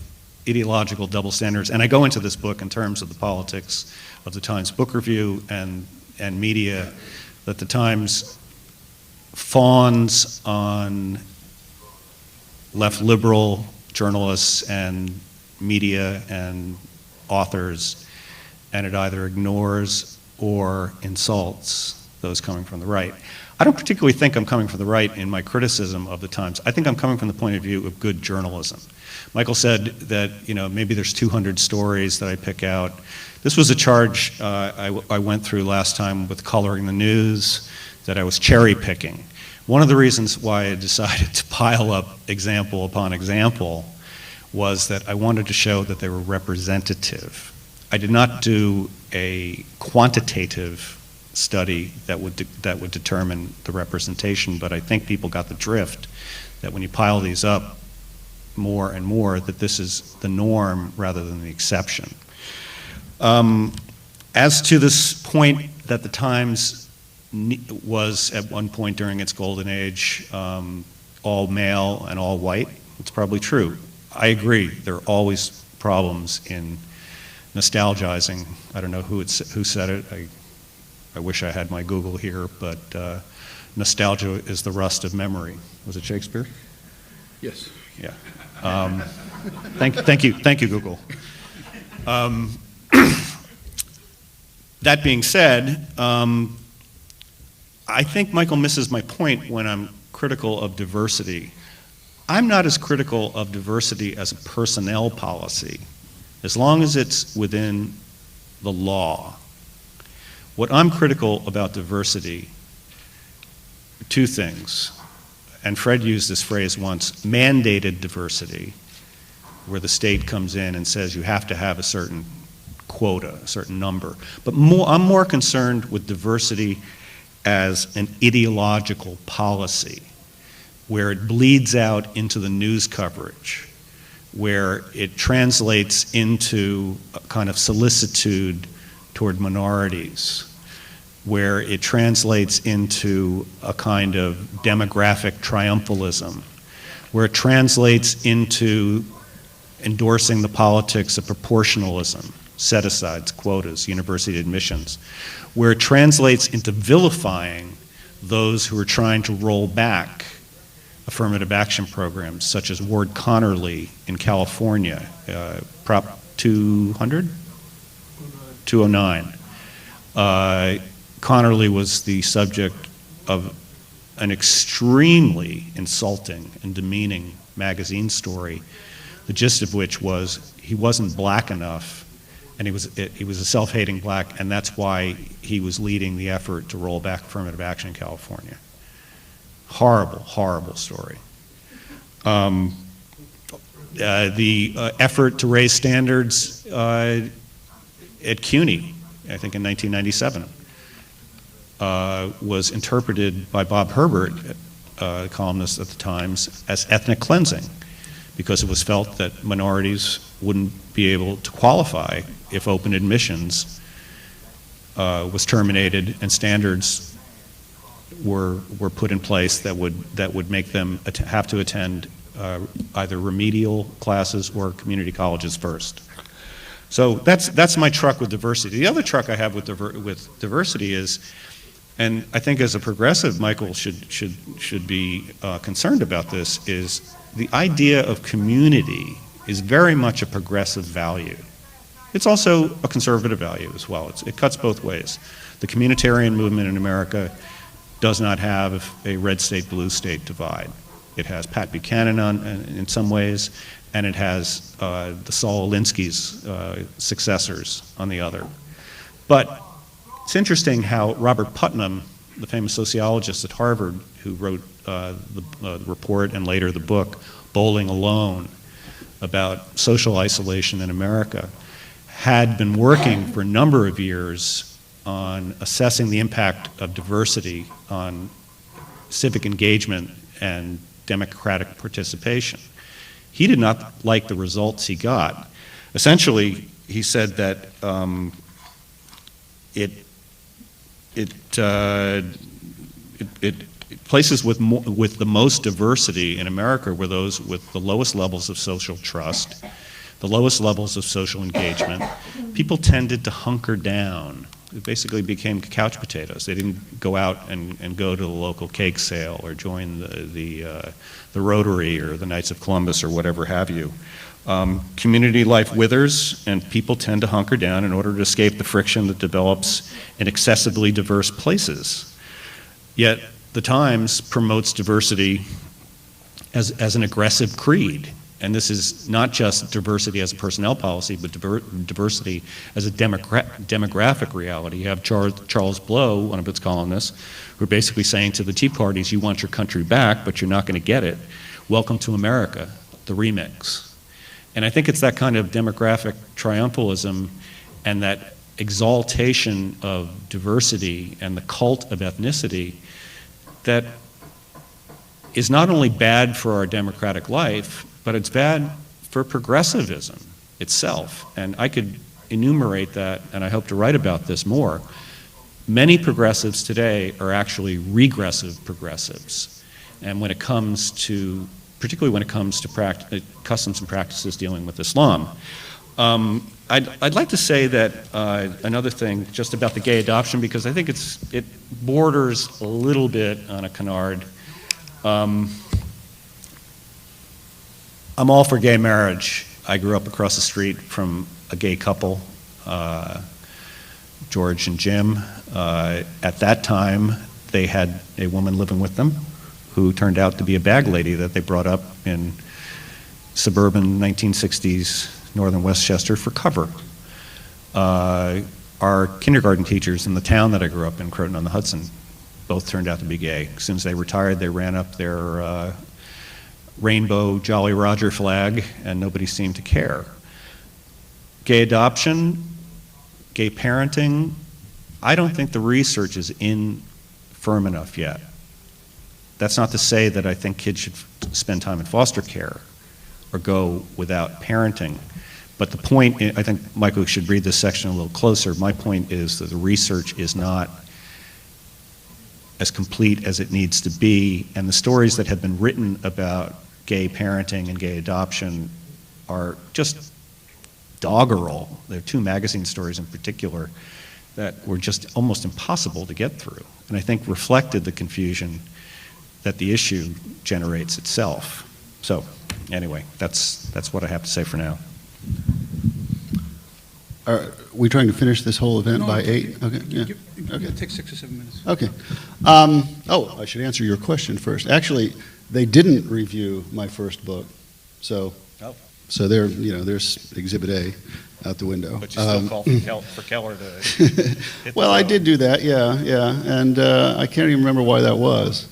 ideological double standards, and I go into this book in terms of the politics of the Times Book Review and media, that the Times fawns on left liberal journalists and media and authors, and it either ignores or insults those coming from the right. I don't particularly think I'm coming from the right in my criticism of the Times. I think I'm coming from the point of view of good journalism. Michael said that maybe there's 200 stories that I pick out. This was a charge I went through last time with Coloring the News, that I was cherry picking. One of the reasons why I decided to pile up example upon example was that I wanted to show that they were representative. I did not do a quantitative study that would determine the representation, but I think people got the drift that when you pile these up more and more, that this is the norm rather than the exception. As to this point that the Times was at one point during its golden age all male and all white, it's probably true. I agree, there are always problems in nostalgizing. I don't know who said it. I wish I had my Google here, but nostalgia is the rust of memory. Was it Shakespeare? Yes. Yeah. Thank you, Google. That being said, I think Michael misses my point when I'm critical of diversity. I'm not as critical of diversity as a personnel policy, as long as it's within the law. What I'm critical about diversity, two things, and Fred used this phrase once, mandated diversity, where the state comes in and says you have to have a certain quota, a certain number. But I'm more concerned with diversity as an ideological policy, where it bleeds out into the news coverage, where it translates into a kind of solicitude toward minorities, where it translates into a kind of demographic triumphalism, where it translates into endorsing the politics of proportionalism, set-asides, quotas, university admissions, where it translates into vilifying those who are trying to roll back affirmative action programs, such as Ward Connerly in California, Prop 200? 209. Connerly was the subject of an extremely insulting and demeaning magazine story, the gist of which was he wasn't black enough, and he was a self-hating black, and that's why he was leading the effort to roll back affirmative action in California. Horrible, horrible story. The effort to raise standards at CUNY, I think in 1997, was interpreted by Bob Herbert, columnist at the Times, as ethnic cleansing, because it was felt that minorities wouldn't be able to qualify if open admissions was terminated and standards were put in place that would make them have to attend either remedial classes or community colleges first. So that's my truck with diversity. The other truck I have with diversity is, and I think as a progressive, Michael should be concerned about this, is the idea of community is very much a progressive value. It's also a conservative value as well. It cuts both ways. The communitarian movement in America does not have a red state, blue state divide. It has Pat Buchanan in some ways, and it has the Saul Alinsky's successors on the other. But it's interesting how Robert Putnam, the famous sociologist at Harvard, who wrote the report and later the book, Bowling Alone, about social isolation in America, had been working for a number of years on assessing the impact of diversity on civic engagement and democratic participation. He did not like the results he got. Essentially, he said that places with the most diversity in America were those with the lowest levels of social trust, the lowest levels of social engagement. People tended to hunker down. It basically became couch potatoes. They didn't go out and go to the local cake sale or join the Rotary or the Knights of Columbus or whatever have you. Community life withers, and people tend to hunker down in order to escape the friction that develops in excessively diverse places. Yet the Times promotes diversity as an aggressive creed. And this is not just diversity as a personnel policy, but diversity as a demographic reality. You have Charles Blow, one of its columnists, who are basically saying to the Tea Parties, you want your country back, but you're not going to get it. Welcome to America, the remix. And I think it's that kind of demographic triumphalism and that exaltation of diversity and the cult of ethnicity that is not only bad for our democratic life, but it's bad for progressivism itself. And I could enumerate that, and I hope to write about this more. Many progressives today are actually regressive progressives. And when it comes to, particularly when it comes to customs and practices dealing with Islam. I'd like to say that another thing just about the gay adoption, because I think it borders a little bit on a canard. I'm all for gay marriage. I grew up across the street from a gay couple, George and Jim. At that time, they had a woman living with them who turned out to be a bag lady that they brought up in suburban 1960s northern Westchester for cover. Our kindergarten teachers in the town that I grew up in, Croton-on-the-Hudson, both turned out to be gay. As soon as they retired, they ran up their rainbow Jolly Roger flag, and nobody seemed to care. Gay adoption, gay parenting, I don't think the research is in firm enough yet. That's not to say that I think kids should spend time in foster care or go without parenting. But the point, I think Michael should read this section a little closer. My point is that the research is not as complete as it needs to be, and the stories that have been written about gay parenting and gay adoption are just doggerel. There are two magazine stories in particular that were just almost impossible to get through, and I think reflected the confusion that the issue generates itself. So, anyway, that's what I have to say for now. Are we trying to finish this whole event No, by okay. 8? Okay, yeah. Okay. It'll take 6 or 7 minutes. Okay. Oh, I should answer your question first. Actually, they didn't review my first book, so. Oh. So there, there's Exhibit A out the window. But you still call for Keller to hit the Well, I road. did do that, yeah, and I can't even remember why that was.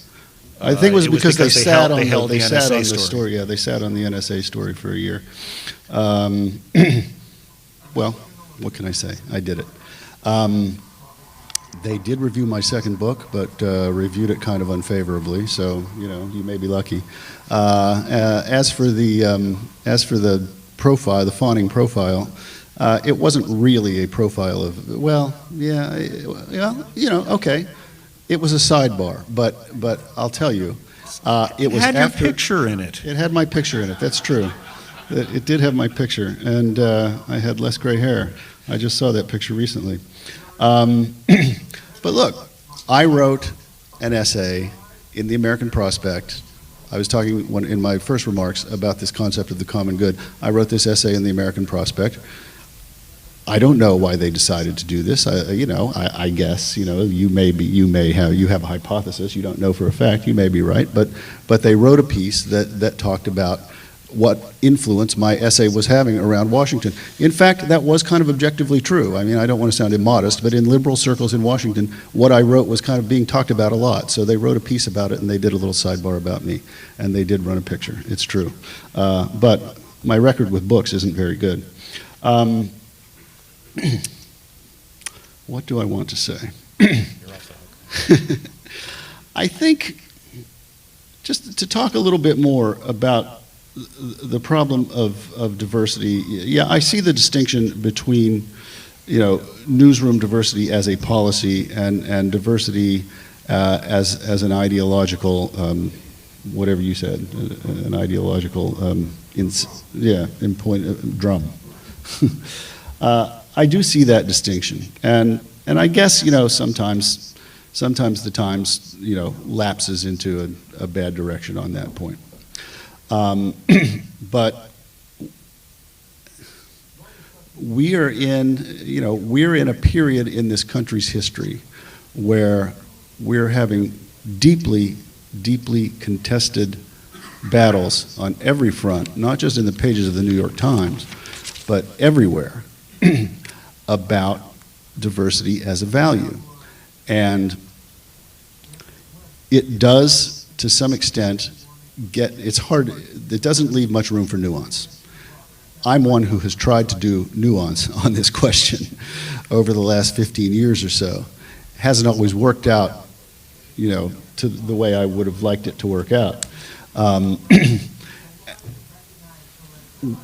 I think it was because they sat on held the the NSA story. story. Yeah, they sat on the NSA story for a year. Well, what can I say? I did it. They did review my second book, but reviewed it kind of unfavorably. So you may be lucky. As for the profile, the fawning profile, it wasn't really a profile of. Well, yeah, okay. It was a sidebar, but I'll tell you, it was had after. your picture in it. It had my picture in it. That's true. It did have my picture, and I had less gray hair. I just saw that picture recently. But look, I wrote an essay in the American Prospect. I was talking in my first remarks about this concept of the common good. I wrote this essay in the American Prospect. I don't know why they decided to do this. I guess you have a hypothesis. You don't know for a fact. You may be right, but they wrote a piece that talked about what influence my essay was having around Washington. In fact, that was kind of objectively true. I mean, I don't want to sound immodest, but in liberal circles in Washington, what I wrote was kind of being talked about a lot. So they wrote a piece about it, and they did a little sidebar about me, and they did run a picture. It's true. But my record with books isn't very good. What do I want to say? I think just to talk a little bit more about the problem of diversity. Yeah, I see the distinction between newsroom diversity as a policy and diversity as an ideological whatever you said, an ideological drum. I do see that distinction, and I guess sometimes the Times lapses into a bad direction on that point. But we're in a period in this country's history where we're having deeply contested battles on every front, not just in the pages of the New York Times, but everywhere, about diversity as a value. And it does, to some extent, it doesn't leave much room for nuance. I'm one who has tried to do nuance on this question over the last 15 years or so. Hasn't always worked out, to the way I would have liked it to work out.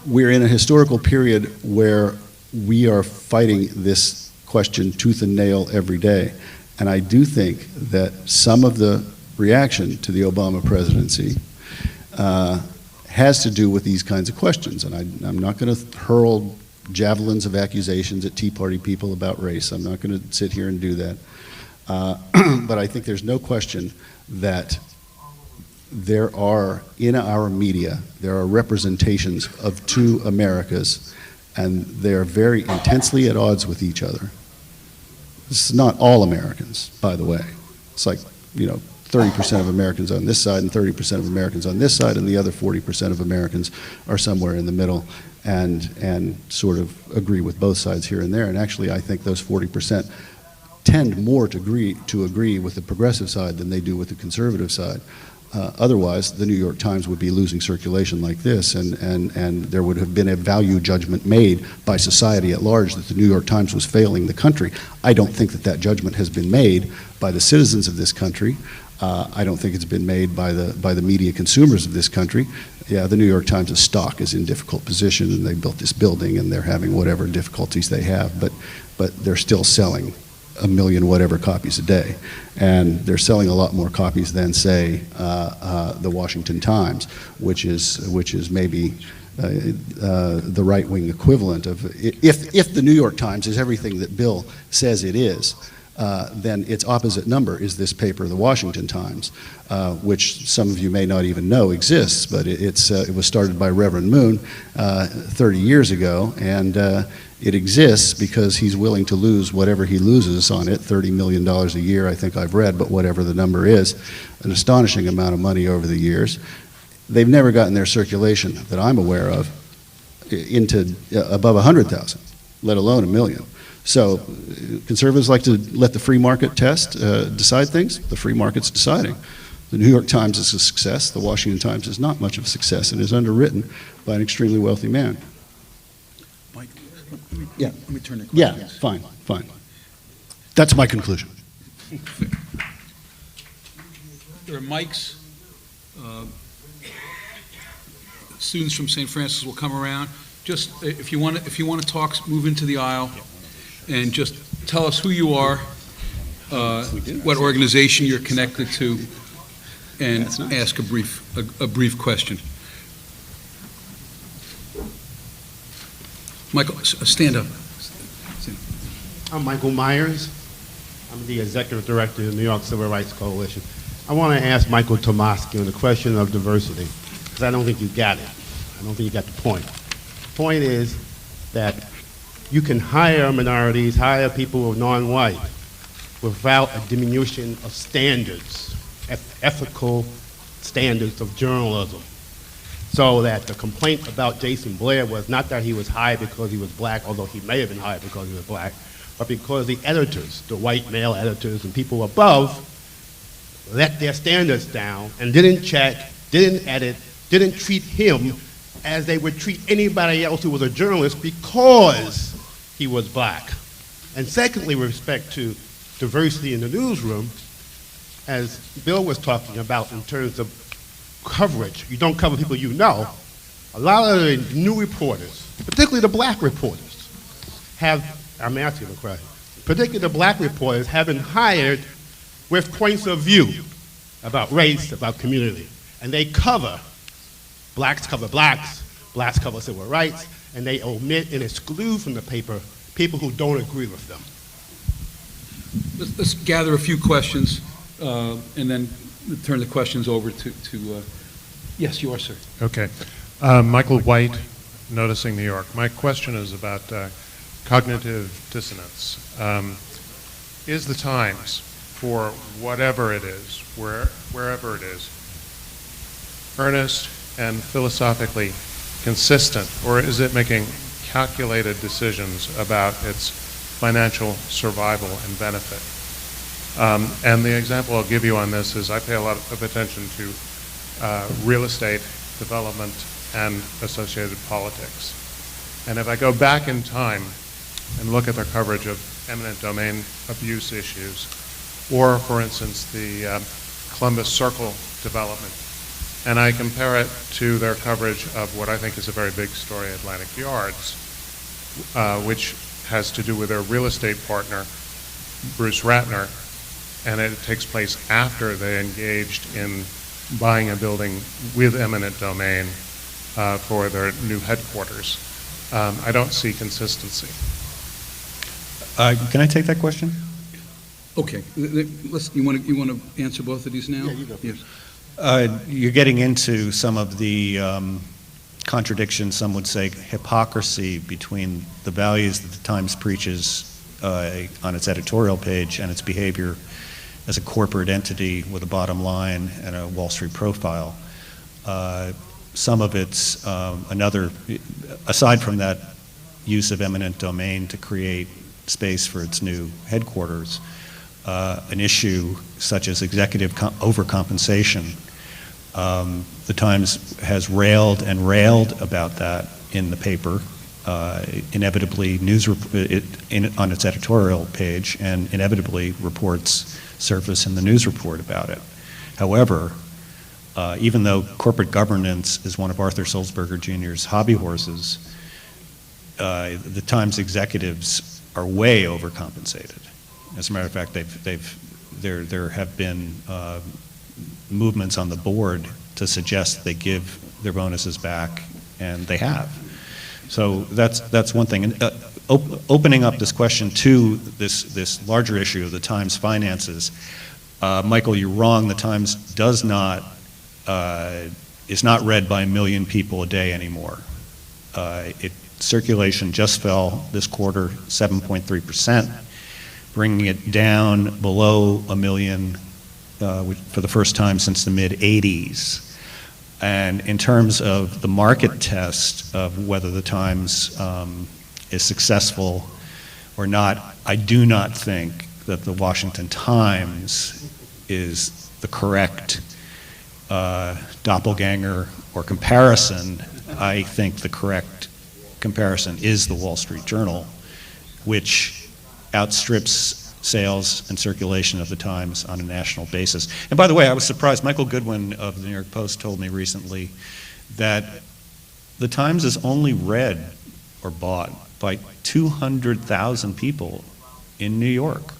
We're in a historical period where we are fighting this question tooth and nail every day. And I do think that some of the reaction to the Obama presidency has to do with these kinds of questions. And I'm not going to hurl javelins of accusations at Tea Party people about race. I'm not going to sit here and do that. But I think there's no question that there are, in our media, there are representations of two Americas, and they are very intensely at odds with each other. This is not all Americans, by the way. It's like, 30% of Americans on this side and 30% of Americans on this side, and the other 40% of Americans are somewhere in the middle and sort of agree with both sides here and there. And actually, I think those 40% tend more to agree with the progressive side than they do with the conservative side. Otherwise, the New York Times would be losing circulation like this, and there would have been a value judgment made by society at large that the New York Times was failing the country. I don't think that that judgment has been made by the citizens of this country. I don't think it's been made by the media consumers of this country. Yeah, the New York Times' stock is in difficult position, and they built this building, and they're having whatever difficulties they have, but they're still selling 1 million whatever copies a day, and they're selling a lot more copies than, say, the Washington Times, which is maybe the right-wing equivalent of, if the New York Times is everything that Bill says it is, then its opposite number is this paper, the Washington Times, which some of you may not even know exists, but it was started by Reverend Moon 30 years ago, and it exists because he's willing to lose whatever he loses on it, $30 million a year, I think I've read, but whatever the number is, an astonishing amount of money over the years. They've never gotten their circulation that I'm aware of into above 100,000, let alone 1 million. So conservatives like to let the free market test decide things. The free market's deciding. The New York Times is a success. The Washington Times is not much of a success and is underwritten by an extremely wealthy man. Mike, Yeah. let me turn the Yeah, question. fine. That's my conclusion. There are mics. Students from St. Francis will come around. Just, if you want to talk, move into the aisle and just tell us who you are, what organization you're connected to, and That's nice. ask a brief question. Michael, stand up. I'm Michael Myers. I'm the Executive Director of the New York Civil Rights Coalition. I want to ask Michael Tomasky on the question of diversity, because I don't think you got it. I don't think you got the point. The point is that you can hire minorities, hire people who are non-white, without a diminution of standards, ethical standards of journalism. So that the complaint about Jason Blair was not that he was hired because he was black, although he may have been hired because he was black, but because the editors, the white male editors and people above, let their standards down and didn't check, didn't edit, didn't treat him as they would treat anybody else who was a journalist because he was black. And secondly, with respect to diversity in the newsroom, as Bill was talking about in terms of coverage, you don't cover people you know. A lot of the new reporters, particularly the black reporters, I'm asking a question, particularly the black reporters have been hired with points of view about race, about community. And they cover, blacks cover blacks cover civil rights, and they omit and exclude from the paper people who don't agree with them. Let's gather a few questions, and then turn the questions over to yes, you are, sir. Okay. Michael White, Noticing New York. My question is about cognitive dissonance. Is the Times, for whatever it is, wherever it is, earnest and philosophically consistent, or is it making calculated decisions about its financial survival and benefit? And the example I'll give you on this is I pay a lot of attention to real estate development and associated politics. And if I go back in time and look at their coverage of eminent domain abuse issues, or for instance the Columbus Circle development, and I compare it to their coverage of what I think is a very big story, Atlantic Yards, which has to do with their real estate partner, Bruce Ratner, and it takes place after they engaged in buying a building with eminent domain for their new headquarters. I don't see consistency. Can I take that question? Okay, you want to answer both of these now? Yeah, you go first. You're getting into some of the contradictions, some would say hypocrisy, between the values that the Times preaches on its editorial page and its behavior as a corporate entity with a bottom line and a Wall Street profile. Some of it's aside from that use of eminent domain to create space for its new headquarters, an issue such as executive overcompensation The Times has railed and railed about that in the paper, inevitably on its editorial page, and inevitably reports surface in the news report about it. However, even though corporate governance is one of Arthur Sulzberger Jr.'s hobby horses, the Times executives are way overcompensated. As a matter of fact, there have been movements on the board to suggest they give their bonuses back, and they have. So that's one thing. And opening up this question to this larger issue of the Times finances, Michael, you're wrong. The Times is not read by 1 million people a day anymore. Circulation just fell this quarter 7.3%, bringing it down below 1 million for the first time since the mid-'80s. And in terms of the market test of whether the Times is successful or not, I do not think that the Washington Times is the correct doppelganger or comparison. I think the correct comparison is the Wall Street Journal, which outstrips sales and circulation of the Times on a national basis. And by the way, I was surprised. Michael Goodwin of the New York Post told me recently that the Times is only read or bought by 200,000 people in New York.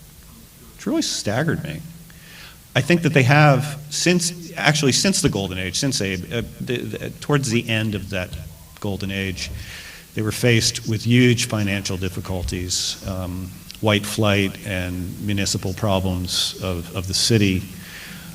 It's really staggered me. I think that they have, since the Golden Age, since towards the end of that Golden Age, they were faced with huge financial difficulties. White flight and municipal problems of the city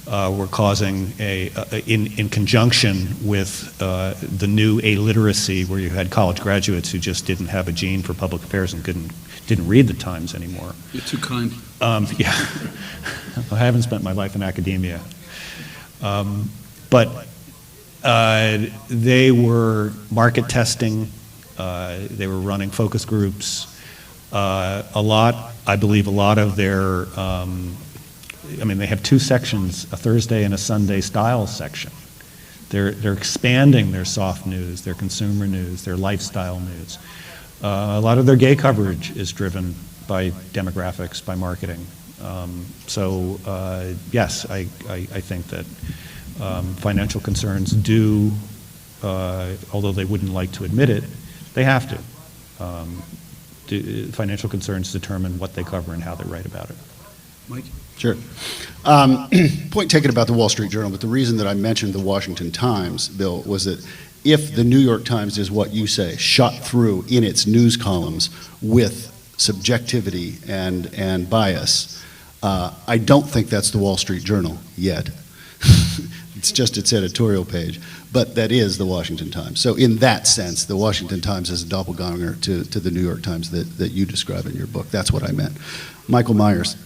were causing in conjunction with the new illiteracy, where you had college graduates who just didn't have a gene for public affairs and didn't read the Times anymore. You're too kind. Yeah, I haven't spent my life in academia, but they were market testing. They were running focus groups. I believe a lot of their, they have two sections, a Thursday and a Sunday style section. They're expanding their soft news, their consumer news, their lifestyle news. A lot of their gay coverage is driven by demographics, by marketing. Yes, I think that financial concerns do, although they wouldn't like to admit it, they have to. Financial concerns determine what they cover and how they write about it. Mike? Sure. Point taken about the Wall Street Journal, but the reason that I mentioned the Washington Times, Bill, was that if the New York Times is what you say, shot through in its news columns with subjectivity and bias, I don't think that's the Wall Street Journal yet. It's just its editorial page, but that is the Washington Times. So in that sense, the Washington Times is a doppelganger to the New York Times that you describe in your book. That's what I meant. Michael Myers,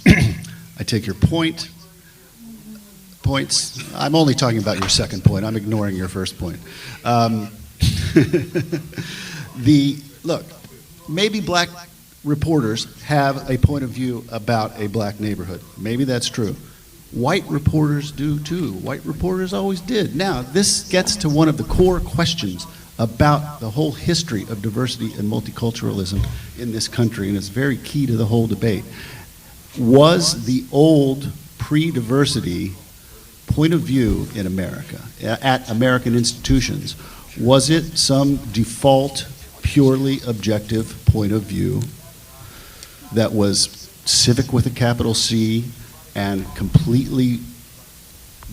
I take your points. I'm only talking about your second point. I'm ignoring your first point. Look, maybe black reporters have a point of view about a black neighborhood. Maybe that's true. White reporters do too. White reporters always did. Now, this gets to one of the core questions about the whole history of diversity and multiculturalism in this country, and it's very key to the whole debate. Was the old pre-diversity point of view in America, at American institutions, was it some default, purely objective point of view that was civic with a capital C, and completely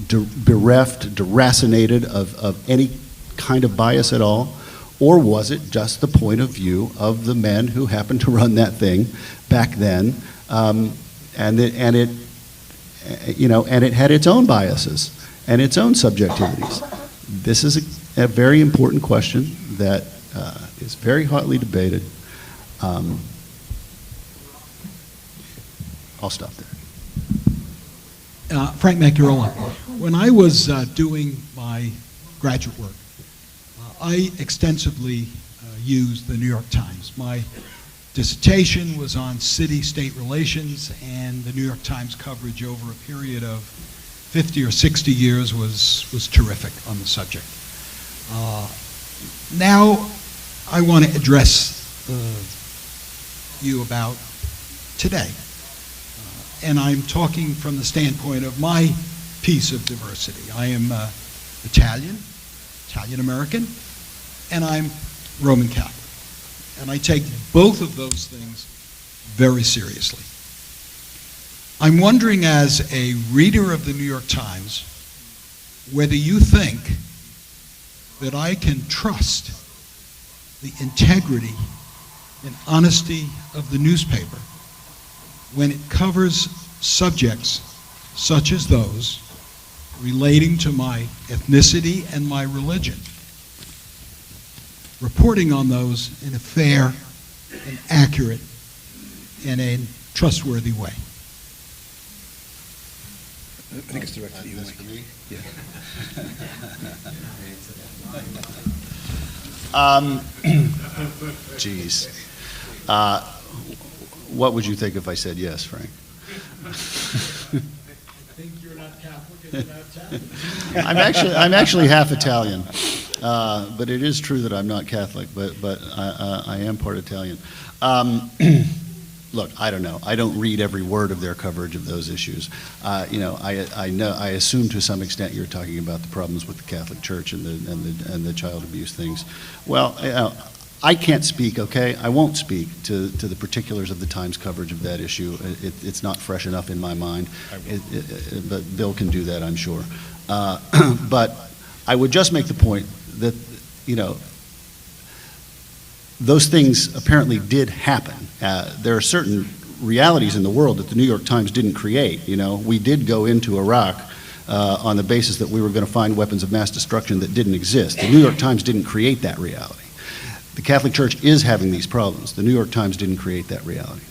bereft, deracinated of any kind of bias at all? Or was it just the point of view of the men who happened to run that thing back then, and it had its own biases and its own subjectivities? This is a very important question that is very hotly debated. I'll stop there. Frank Macchiarola. When I was doing my graduate work, I extensively used the New York Times. My dissertation was on city-state relations and the New York Times coverage over a period of 50 or 60 years was terrific on the subject. Now, I want to address you about today. And I'm talking from the standpoint of my piece of diversity. I am Italian, Italian-American, and I'm Roman Catholic. And I take both of those things very seriously. I'm wondering, as a reader of the New York Times, whether you think that I can trust the integrity and honesty of the newspaper when it covers subjects such as those relating to my ethnicity and my religion, reporting on those in a fair and accurate and a trustworthy way. I think it's directed to you, That's Mike. for me? Geez. What would you think if I said yes, Frank? I think you're not Catholic and you're not Italian. I'm actually half Italian, but it is true that I'm not Catholic, but I am part Italian. Look, I don't know. I don't read every word of their coverage of those issues. I assume to some extent you're talking about the problems with the Catholic Church and the child abuse things. Well, I can't speak. Okay, I won't speak to the particulars of the Times coverage of that issue. It's not fresh enough in my mind. But Bill can do that, I'm sure. But I would just make the point that those things apparently did happen. There are certain realities in the world that the New York Times didn't create. We did go into Iraq on the basis that we were going to find weapons of mass destruction that didn't exist. The New York Times didn't create that reality. The Catholic Church is having these problems. The New York Times didn't create that reality.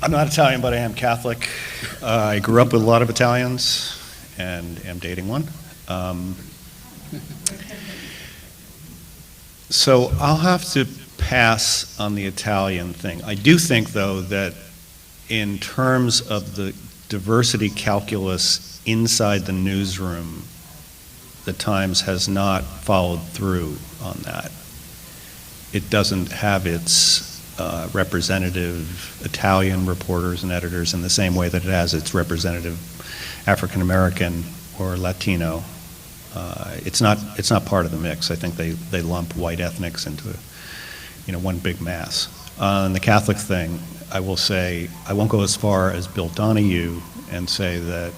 I'm not Italian, but I am Catholic. I grew up with a lot of Italians and am dating one. So I'll have to pass on the Italian thing. I do think, though, that in terms of the diversity calculus inside the newsroom, the Times has not followed through on that. It doesn't have its representative Italian reporters and editors in the same way that it has its representative African American or Latino. It's not part of the mix. I think they lump white ethnics into one big mass. On the Catholic thing, I will say I won't go as far as Bill Donahue and say that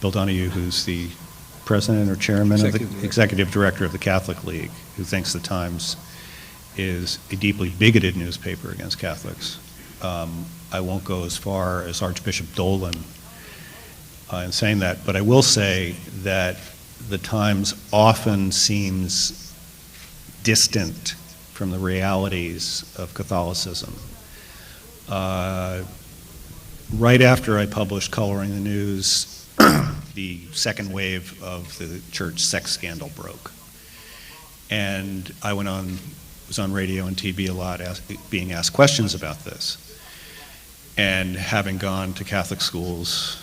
Bill Donahue, who's the president or chairman of the executive director of the Catholic League, who thinks the Times is a deeply bigoted newspaper against Catholics. I won't go as far as Archbishop Dolan in saying that, but I will say that the Times often seems distant from the realities of Catholicism. Right after I published Coloring the News, the second wave of the church sex scandal broke. And I was on radio and TV a lot being asked questions about this. And having gone to Catholic schools,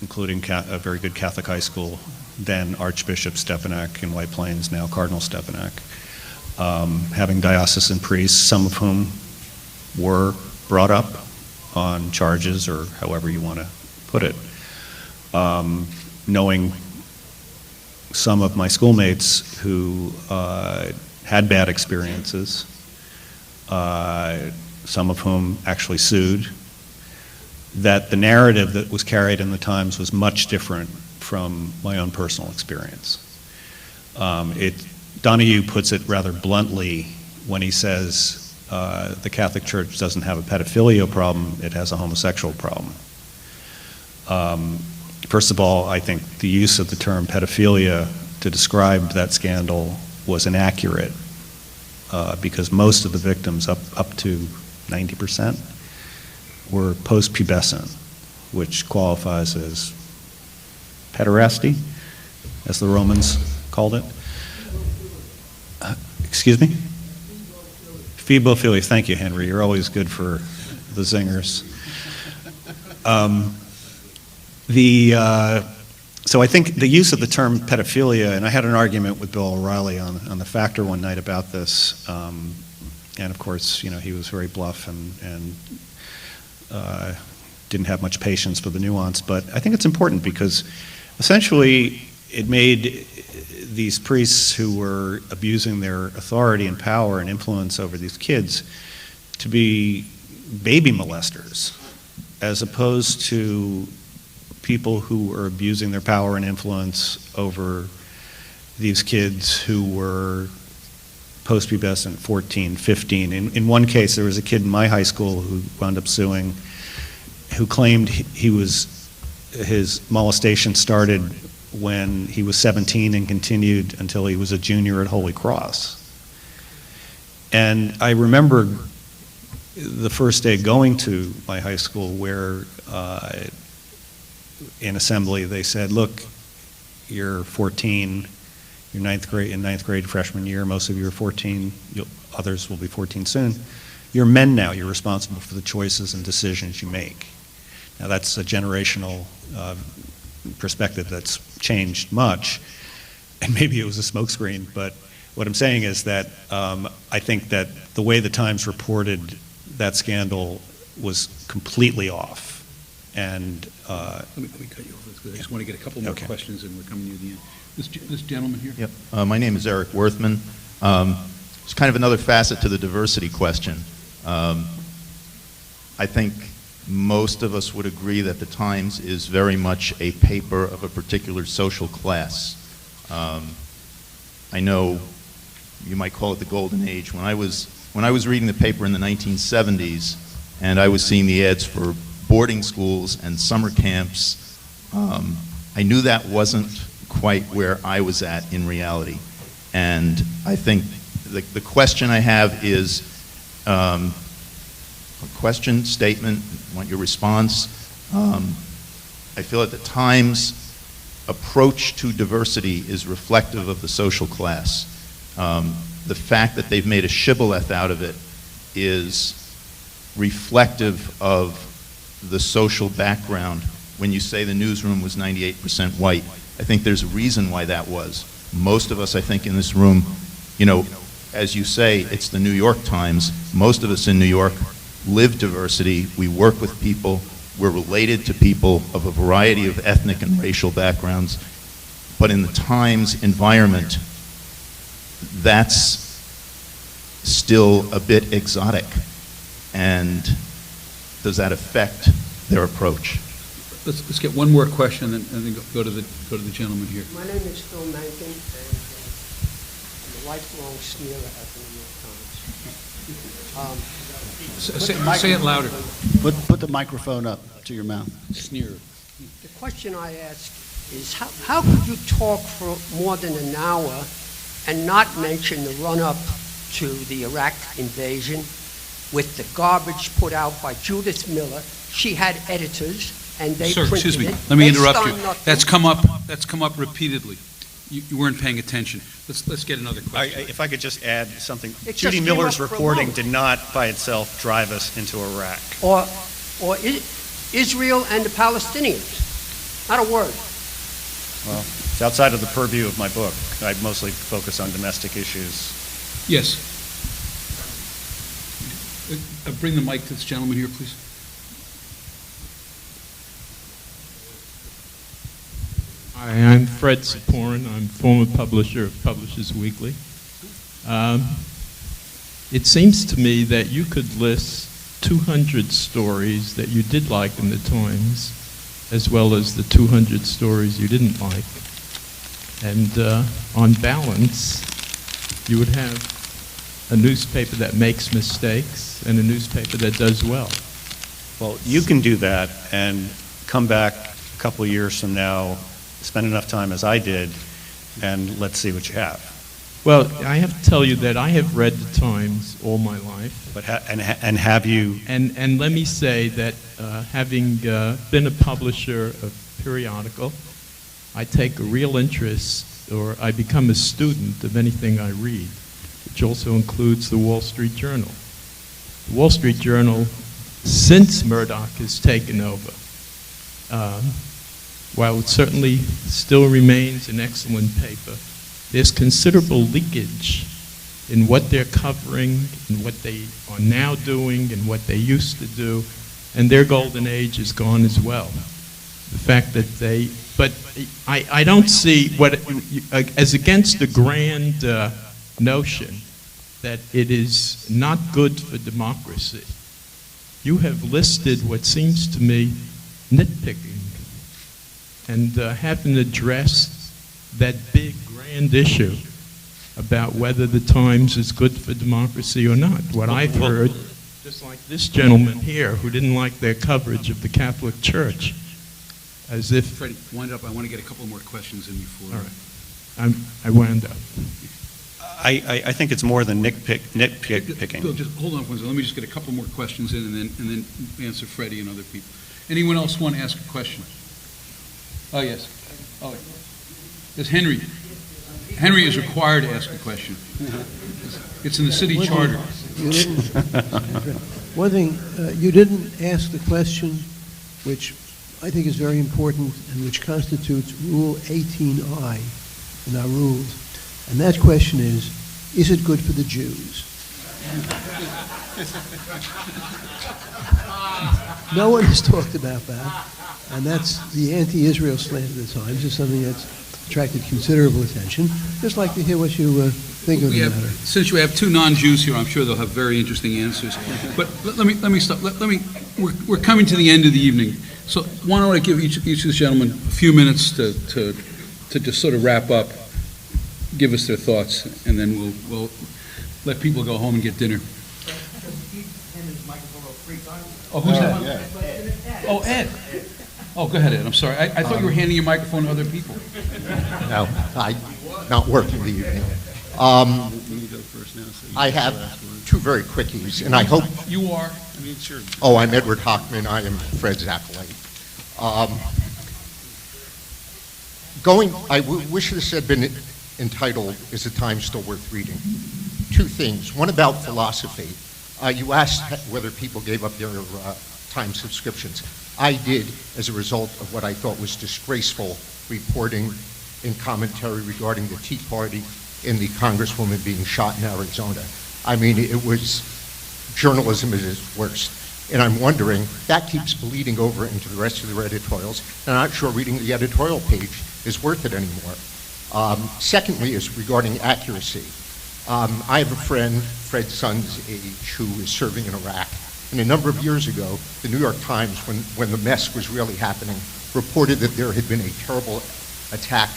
including a very good Catholic high school, then Archbishop Stepanek in White Plains, now Cardinal Stepanek, having diocesan priests, some of whom were brought up on charges or however you want to put it, knowing some of my schoolmates who had bad experiences, some of whom actually sued, that the narrative that was carried in the Times was much different from my own personal experience. Donahue puts it rather bluntly when he says the Catholic Church doesn't have a pedophilia problem, it has a homosexual problem. First of all, I think the use of the term pedophilia to describe that scandal was inaccurate because most of the victims, up to 90%, were post-pubescent, which qualifies as pederasty, as the Romans called it. Excuse me? Phebophilia. Thank you, Henry. You're always good for the zingers. So I think the use of the term pedophilia, and I had an argument with Bill O'Reilly on the Factor one night about this, and of course, he was very bluff and didn't have much patience for the nuance, but I think it's important because essentially it made these priests who were abusing their authority and power and influence over these kids to be baby molesters, as opposed to people who were abusing their power and influence over these kids who were post-pubescent, 14, 15. In one case, there was a kid in my high school who wound up suing, who claimed his molestation started when he was 17 and continued until he was a junior at Holy Cross. And I remember the first day going to my high school where in assembly they said, look, you're 14, you're in ninth grade freshman year, most of you are 14, others will be 14 soon. You're men now, you're responsible for the choices and decisions you make. Now that's a generational perspective that's changed much, and maybe it was a smokescreen, but what I'm saying is that I think that the way the Times reported that scandal was completely off. And Let me cut you off, because I just want to get a couple more Okay. questions, and we're coming near the end. This gentleman here? Yep. My name is Eric Worthman. It's kind of another facet to the diversity question. I think most of us would agree that the Times is very much a paper of a particular social class. I know you might call it the golden age. When I was reading the paper in the 1970s, and I was seeing the ads for boarding schools and summer camps, I knew that wasn't quite where I was at in reality. And I think the question I have is a question, statement, I want your response. I feel that the Times' approach to diversity is reflective of the social class. The fact that they've made a shibboleth out of it is reflective of the social background. When you say the newsroom was 98% white, I think there's a reason why that was. Most of us, I think, in this room, as you say, it's the New York Times. Most of us in New York live diversity. We work with people. We're related to people of a variety of ethnic and racial backgrounds. But in the Times environment, that's still a bit exotic. And does that affect their approach? Let's get one more question, and then go to the gentleman here. My name is Phil Mencken, and I'm a lifelong sneerer at the New York Times. Say it louder. Put the microphone up to your mouth. Sneer. The question I ask is, how could you talk for more than an hour and not mention the run-up to the Iraq invasion with the garbage put out by Judith Miller? She had editors, and they Sir, printed excuse me. it Let me based interrupt on you. nothing. That's come up repeatedly. You weren't paying attention. Let's get another question. if I could just add something. It Judy just came Miller's up for a reporting moment. did not by itself drive us into Iraq. Or Israel and the Palestinians. Not a word. Well, it's outside of the purview of my book. I mostly focus on domestic issues. Yes. Bring the mic to this gentleman here, please. Hi, I'm Fred Saporin. I'm former publisher of Publishers Weekly. It seems to me that you could list 200 stories that you did like in the Times, as well as the 200 stories you didn't like. And on balance, you would have a newspaper that makes mistakes and a newspaper that does well. Well, you can do that and come back a couple of years from now, spend enough time as I did, and let's see what you have. Well, I have to tell you that I have read the Times all my life. But and have you? And let me say that having been a publisher of periodical, I take a real interest, or I become a student of anything I read, which also includes the Wall Street Journal. The Wall Street Journal, since Murdoch has taken over, while it certainly still remains an excellent paper, there's considerable leakage in what they're covering, in what they are now doing, and what they used to do, and their golden age is gone as well. The fact that but I don't see what, as against the grand notion that it is not good for democracy. You have listed what seems to me nitpicking and haven't addressed that big grand issue about whether the Times is good for democracy or not. What I've heard, just like this gentleman here who didn't like their coverage of the Catholic Church, as if... Freddie, wind up. I want to get a couple more questions in before. All right. I wound up. I think it's more than Bill, nitpicking. just hold on for a second. Let me just get a couple more questions in and then answer Freddie and other people. Anyone else want to ask a question? Oh, yes. Oh, yes, Henry. Henry is required to ask a question. It's in the city charter. One thing, you didn't ask the question, which I think is very important and which constitutes Rule 18I in our rules. And that question is it good for the Jews? No one has talked about that, and that's the anti-Israel slant of the Times is something that's attracted considerable attention. Just like to hear what you think of the matter. Since you have two non-Jews here, I'm sure they'll have very interesting answers. But let me stop. We're coming to the end of the evening. So why don't I give each of these gentlemen a few minutes to just sort of wrap up, give us their thoughts, and then we'll let people go home and get dinner. Oh, who's that? Oh, Ed. Oh, go ahead, Ed. I'm sorry. I thought you were handing your microphone to other people. No, I'm not working the evening. I have two very quickies, and I hope... You are? Oh, I'm Edward Hockman. I am Fred's acolyte. I wish this had been entitled, Is the Times Still Worth Reading? Two things. One about philosophy. You asked whether people gave up their Times subscriptions. I did as a result of what I thought was disgraceful reporting and commentary regarding the Tea Party and the congresswoman being shot in Arizona. I mean, it was journalism at its worst. And I'm wondering, that keeps bleeding over into the rest of their editorials, and I'm not sure reading the editorial page is worth it anymore. Secondly is regarding accuracy. I have a friend, Fred's son's age, who is serving in Iraq. And a number of years ago, the New York Times, when the mess was really happening, reported that there had been a terrible attack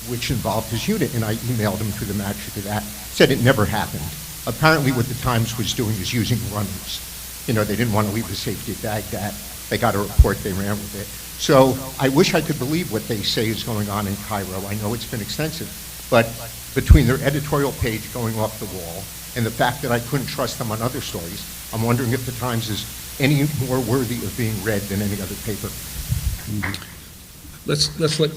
which involved his unit, and I emailed him through the magic of that, said it never happened. Apparently what the Times was doing is using runners. You know, they didn't want to leave the safety of Baghdad. They got a report, they ran with it. So I wish I could believe what they say is going on in Cairo. I know it's been extensive, but between their editorial page going off the wall and the fact that I couldn't trust them on other stories, I'm wondering if the Times is any more worthy of being read than any other paper. Let's let,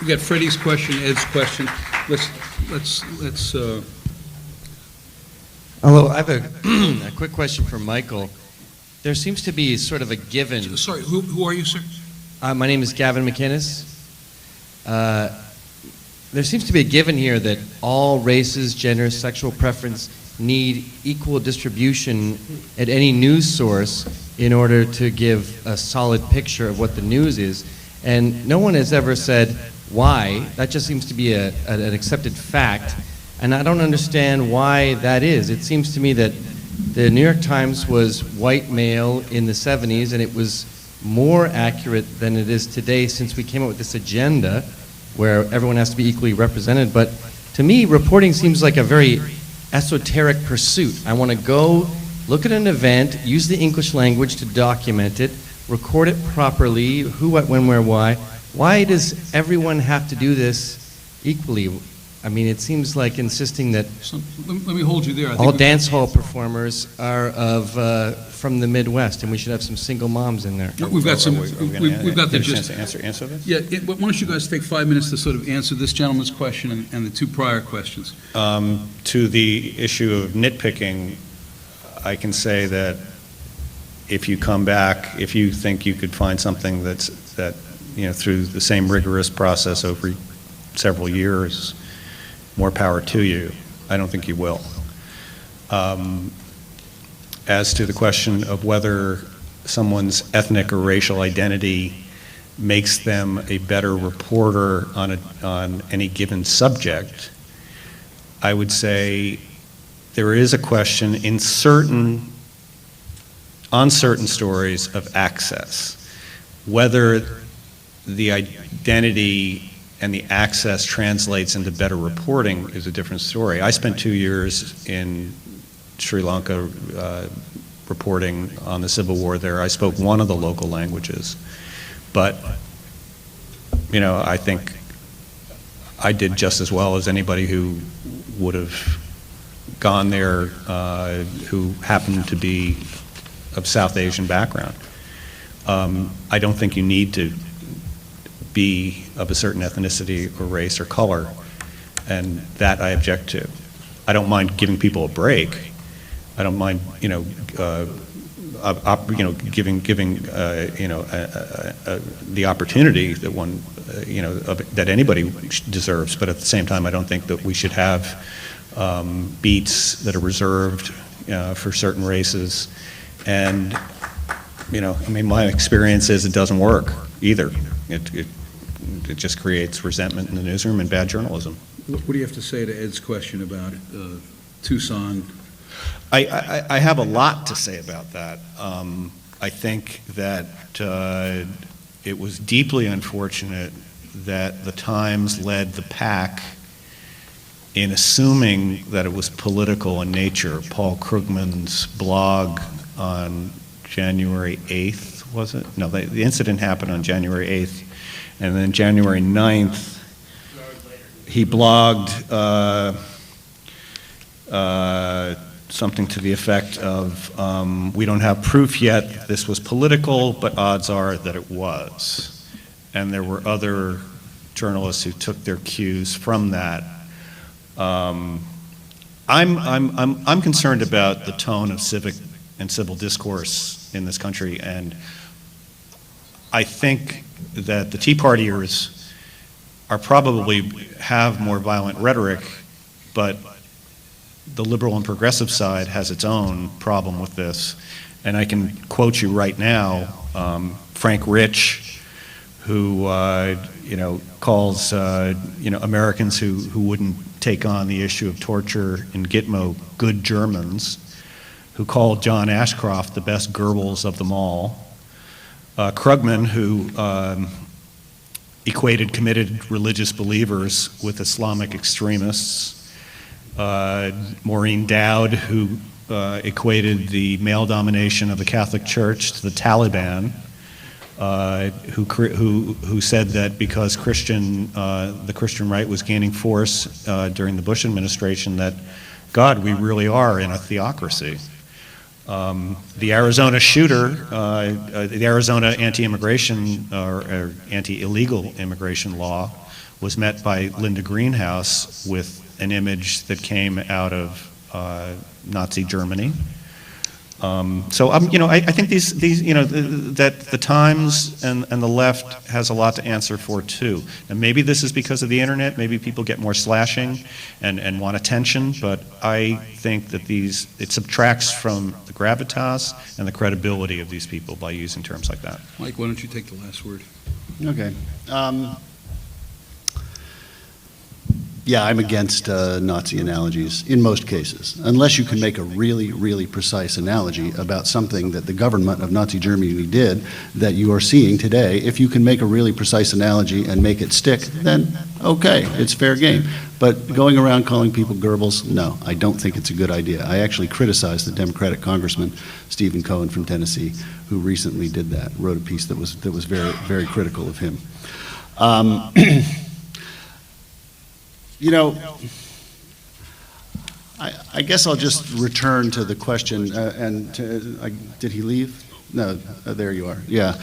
we got Freddie's question, Ed's question. Let's Hello, I have a quick question for Michael. There seems to be sort of a given. sorry, who are you, sir? My name is Gavin McInnes. There seems to be a given here that all races, genders, sexual preference need equal distribution at any news source in order to give a solid picture of what the news is. And no one has ever said why. That just seems to be an accepted fact. And I don't understand why that is. It seems to me that the New York Times was white male in the 70s, and it was more accurate than it is today since we came up with this agenda where everyone has to be equally represented. But to me, reporting seems like a very esoteric pursuit. I want to go look at an event, use the English language to document it, record it properly, who, what, when, where, why. Why does everyone have to do this equally? I mean, it seems like insisting that Let me hold you there. I think all dance hall performers are from the Midwest, and we should have some single moms in there. We've got some, we've got the Get a chance gist. to answer this? Yeah, why don't you guys take 5 minutes to sort of answer this gentleman's question and the two prior questions? To the issue of nitpicking, I can say that if you come back, if you think you could find something that through the same rigorous process over several years, more power to you. I don't think you will. As to the question of whether someone's ethnic or racial identity makes them a better reporter on any given subject, I would say there is a question on certain stories of access. Whether the identity and the access translates into better reporting is a different story. I spent 2 years in Sri Lanka reporting on the civil war there. I spoke one of the local languages, but I think I did just as well as anybody who would have gone there who happened to be of South Asian background. I don't think you need to be of a certain ethnicity or race or color, and that I object to. I don't mind giving people a break. I don't mind, giving the opportunity that one, that anybody deserves. But at the same time, I don't think that we should have beats that are reserved for certain races. And my experience is it doesn't work either. It just creates resentment in the newsroom and bad journalism. What do you have to say to Ed's question about Tucson? I have a lot to say about that. I think that it was deeply unfortunate that the Times led the pack in assuming that it was political in nature. Paul Krugman's blog on January 8th, was it? No, the incident happened on January 8th, and then January 9th, he blogged something to the effect of, we don't have proof yet this was political, but odds are that it was. And there were other journalists who took their cues from that. I'm concerned about the tone of civic and civil discourse in this country, and I think that the Tea Partiers are probably have more violent rhetoric, but the liberal and progressive side has its own problem with this. And I can quote you right now, Frank Rich, who calls Americans who wouldn't take on the issue of torture in Gitmo good Germans, who called John Ashcroft the best Goebbels of them all. Krugman, who equated committed religious believers with Islamic extremists. Maureen Dowd, who equated the male domination of the Catholic Church to the Taliban, who said that because the Christian right was gaining force during the Bush administration, that God, we really are in a theocracy. The Arizona shooter, the Arizona anti-immigration or anti-illegal immigration law was met by Linda Greenhouse with an image that came out of Nazi Germany. So I think that the Times and the left has a lot to answer for too. And maybe this is because of the internet. Maybe people get more slashing and want attention. But I think that it subtracts from the gravitas and the credibility of these people by using terms like that. Mike, why don't you take the last word? Okay. Yeah, I'm against Nazi analogies in most cases, unless you can make a really, really precise analogy about something that the government of Nazi Germany did that you are seeing today. If you can make a really precise analogy and make it stick, then okay, it's fair game. But going around calling people Goebbels, no, I don't think it's a good idea. I actually criticized the Democratic congressman, Stephen Cohen from Tennessee, who recently did that, wrote a piece that was very, very critical of him. I guess I'll just return to the question, did he leave? No, there you are, yeah.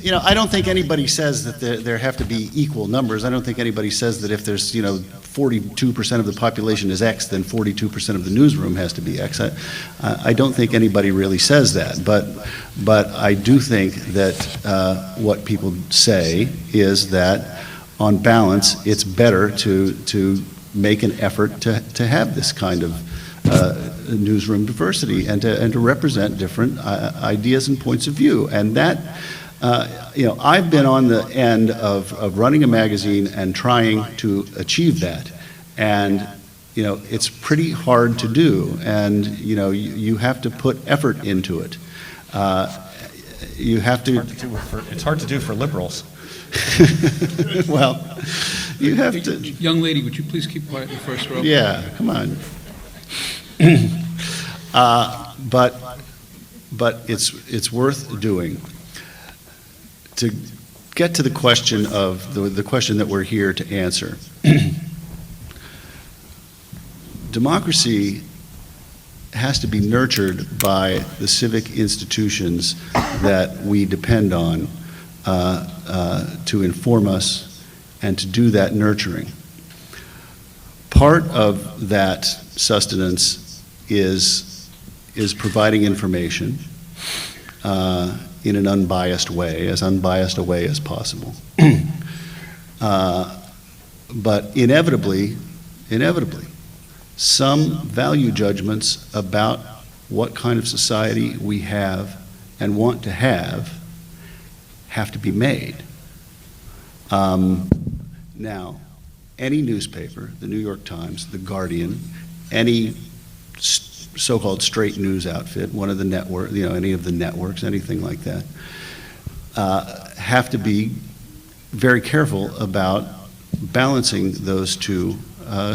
you know, I don't think anybody says that there have to be equal numbers. I don't think anybody says that if there's, 42% of the population is X, then 42% of the newsroom has to be X. I don't think anybody really says that, but I do think that what people say is that, on balance, it's better to make an effort to have this kind of newsroom diversity and to represent different ideas and points of view. And that, I've been on the end of running a magazine and trying to achieve that. And, it's pretty hard to do. And, you have to put effort into it. You have to. It's hard to do for liberals. Well, you have to. Young lady, would you please keep quiet in the first row? Yeah, come on. But it's worth doing. To get to the question of the question that we're here to answer. Democracy has to be nurtured by the civic institutions that we depend on to inform us and to do that nurturing. Part of that sustenance is providing information in an unbiased way, as unbiased a way as possible. But inevitably, some value judgments about what kind of society we have and want to have to be made. Now, any newspaper, the New York Times, the Guardian, any so-called straight news outfit, one of the network, any of the networks, anything like that, have to be very careful about balancing those two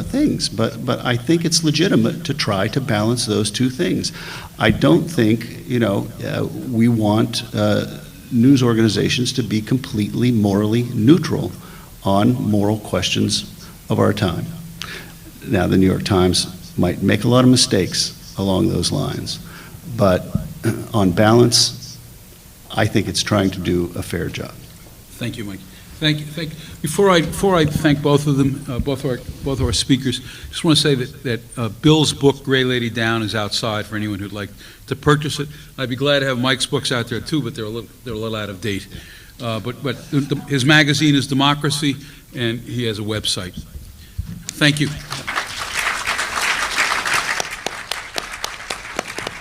things. But I think it's legitimate to try to balance those two things. I don't think, we want news organizations to be completely morally neutral on moral questions of our time. Now, the New York Times might make a lot of mistakes along those lines, but on balance, I think it's trying to do a fair job. Thank you, Mike. Thank you. Before I thank both of them, both of our speakers, just want to say that Bill's book, Gray Lady Down, is outside for anyone who'd like to purchase it. I'd be glad to have Mike's books out there too, but they're a little out of date. But his magazine is Democracy, and he has a website. Thank you.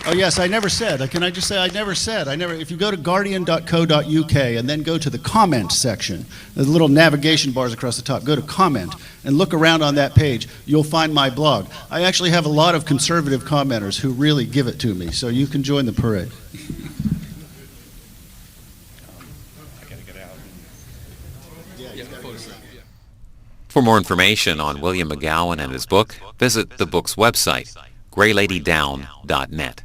Oh, yes, I never said. Can I just say I never said. If you go to guardian.co.uk and then go to the comment section, the little navigation bars across the top, go to comment and look around on that page, you'll find my blog. I actually have a lot of conservative commenters who really give it to me, so you can join the parade. For more information on William McGowan and his book, visit the book's website, grayladydown.net.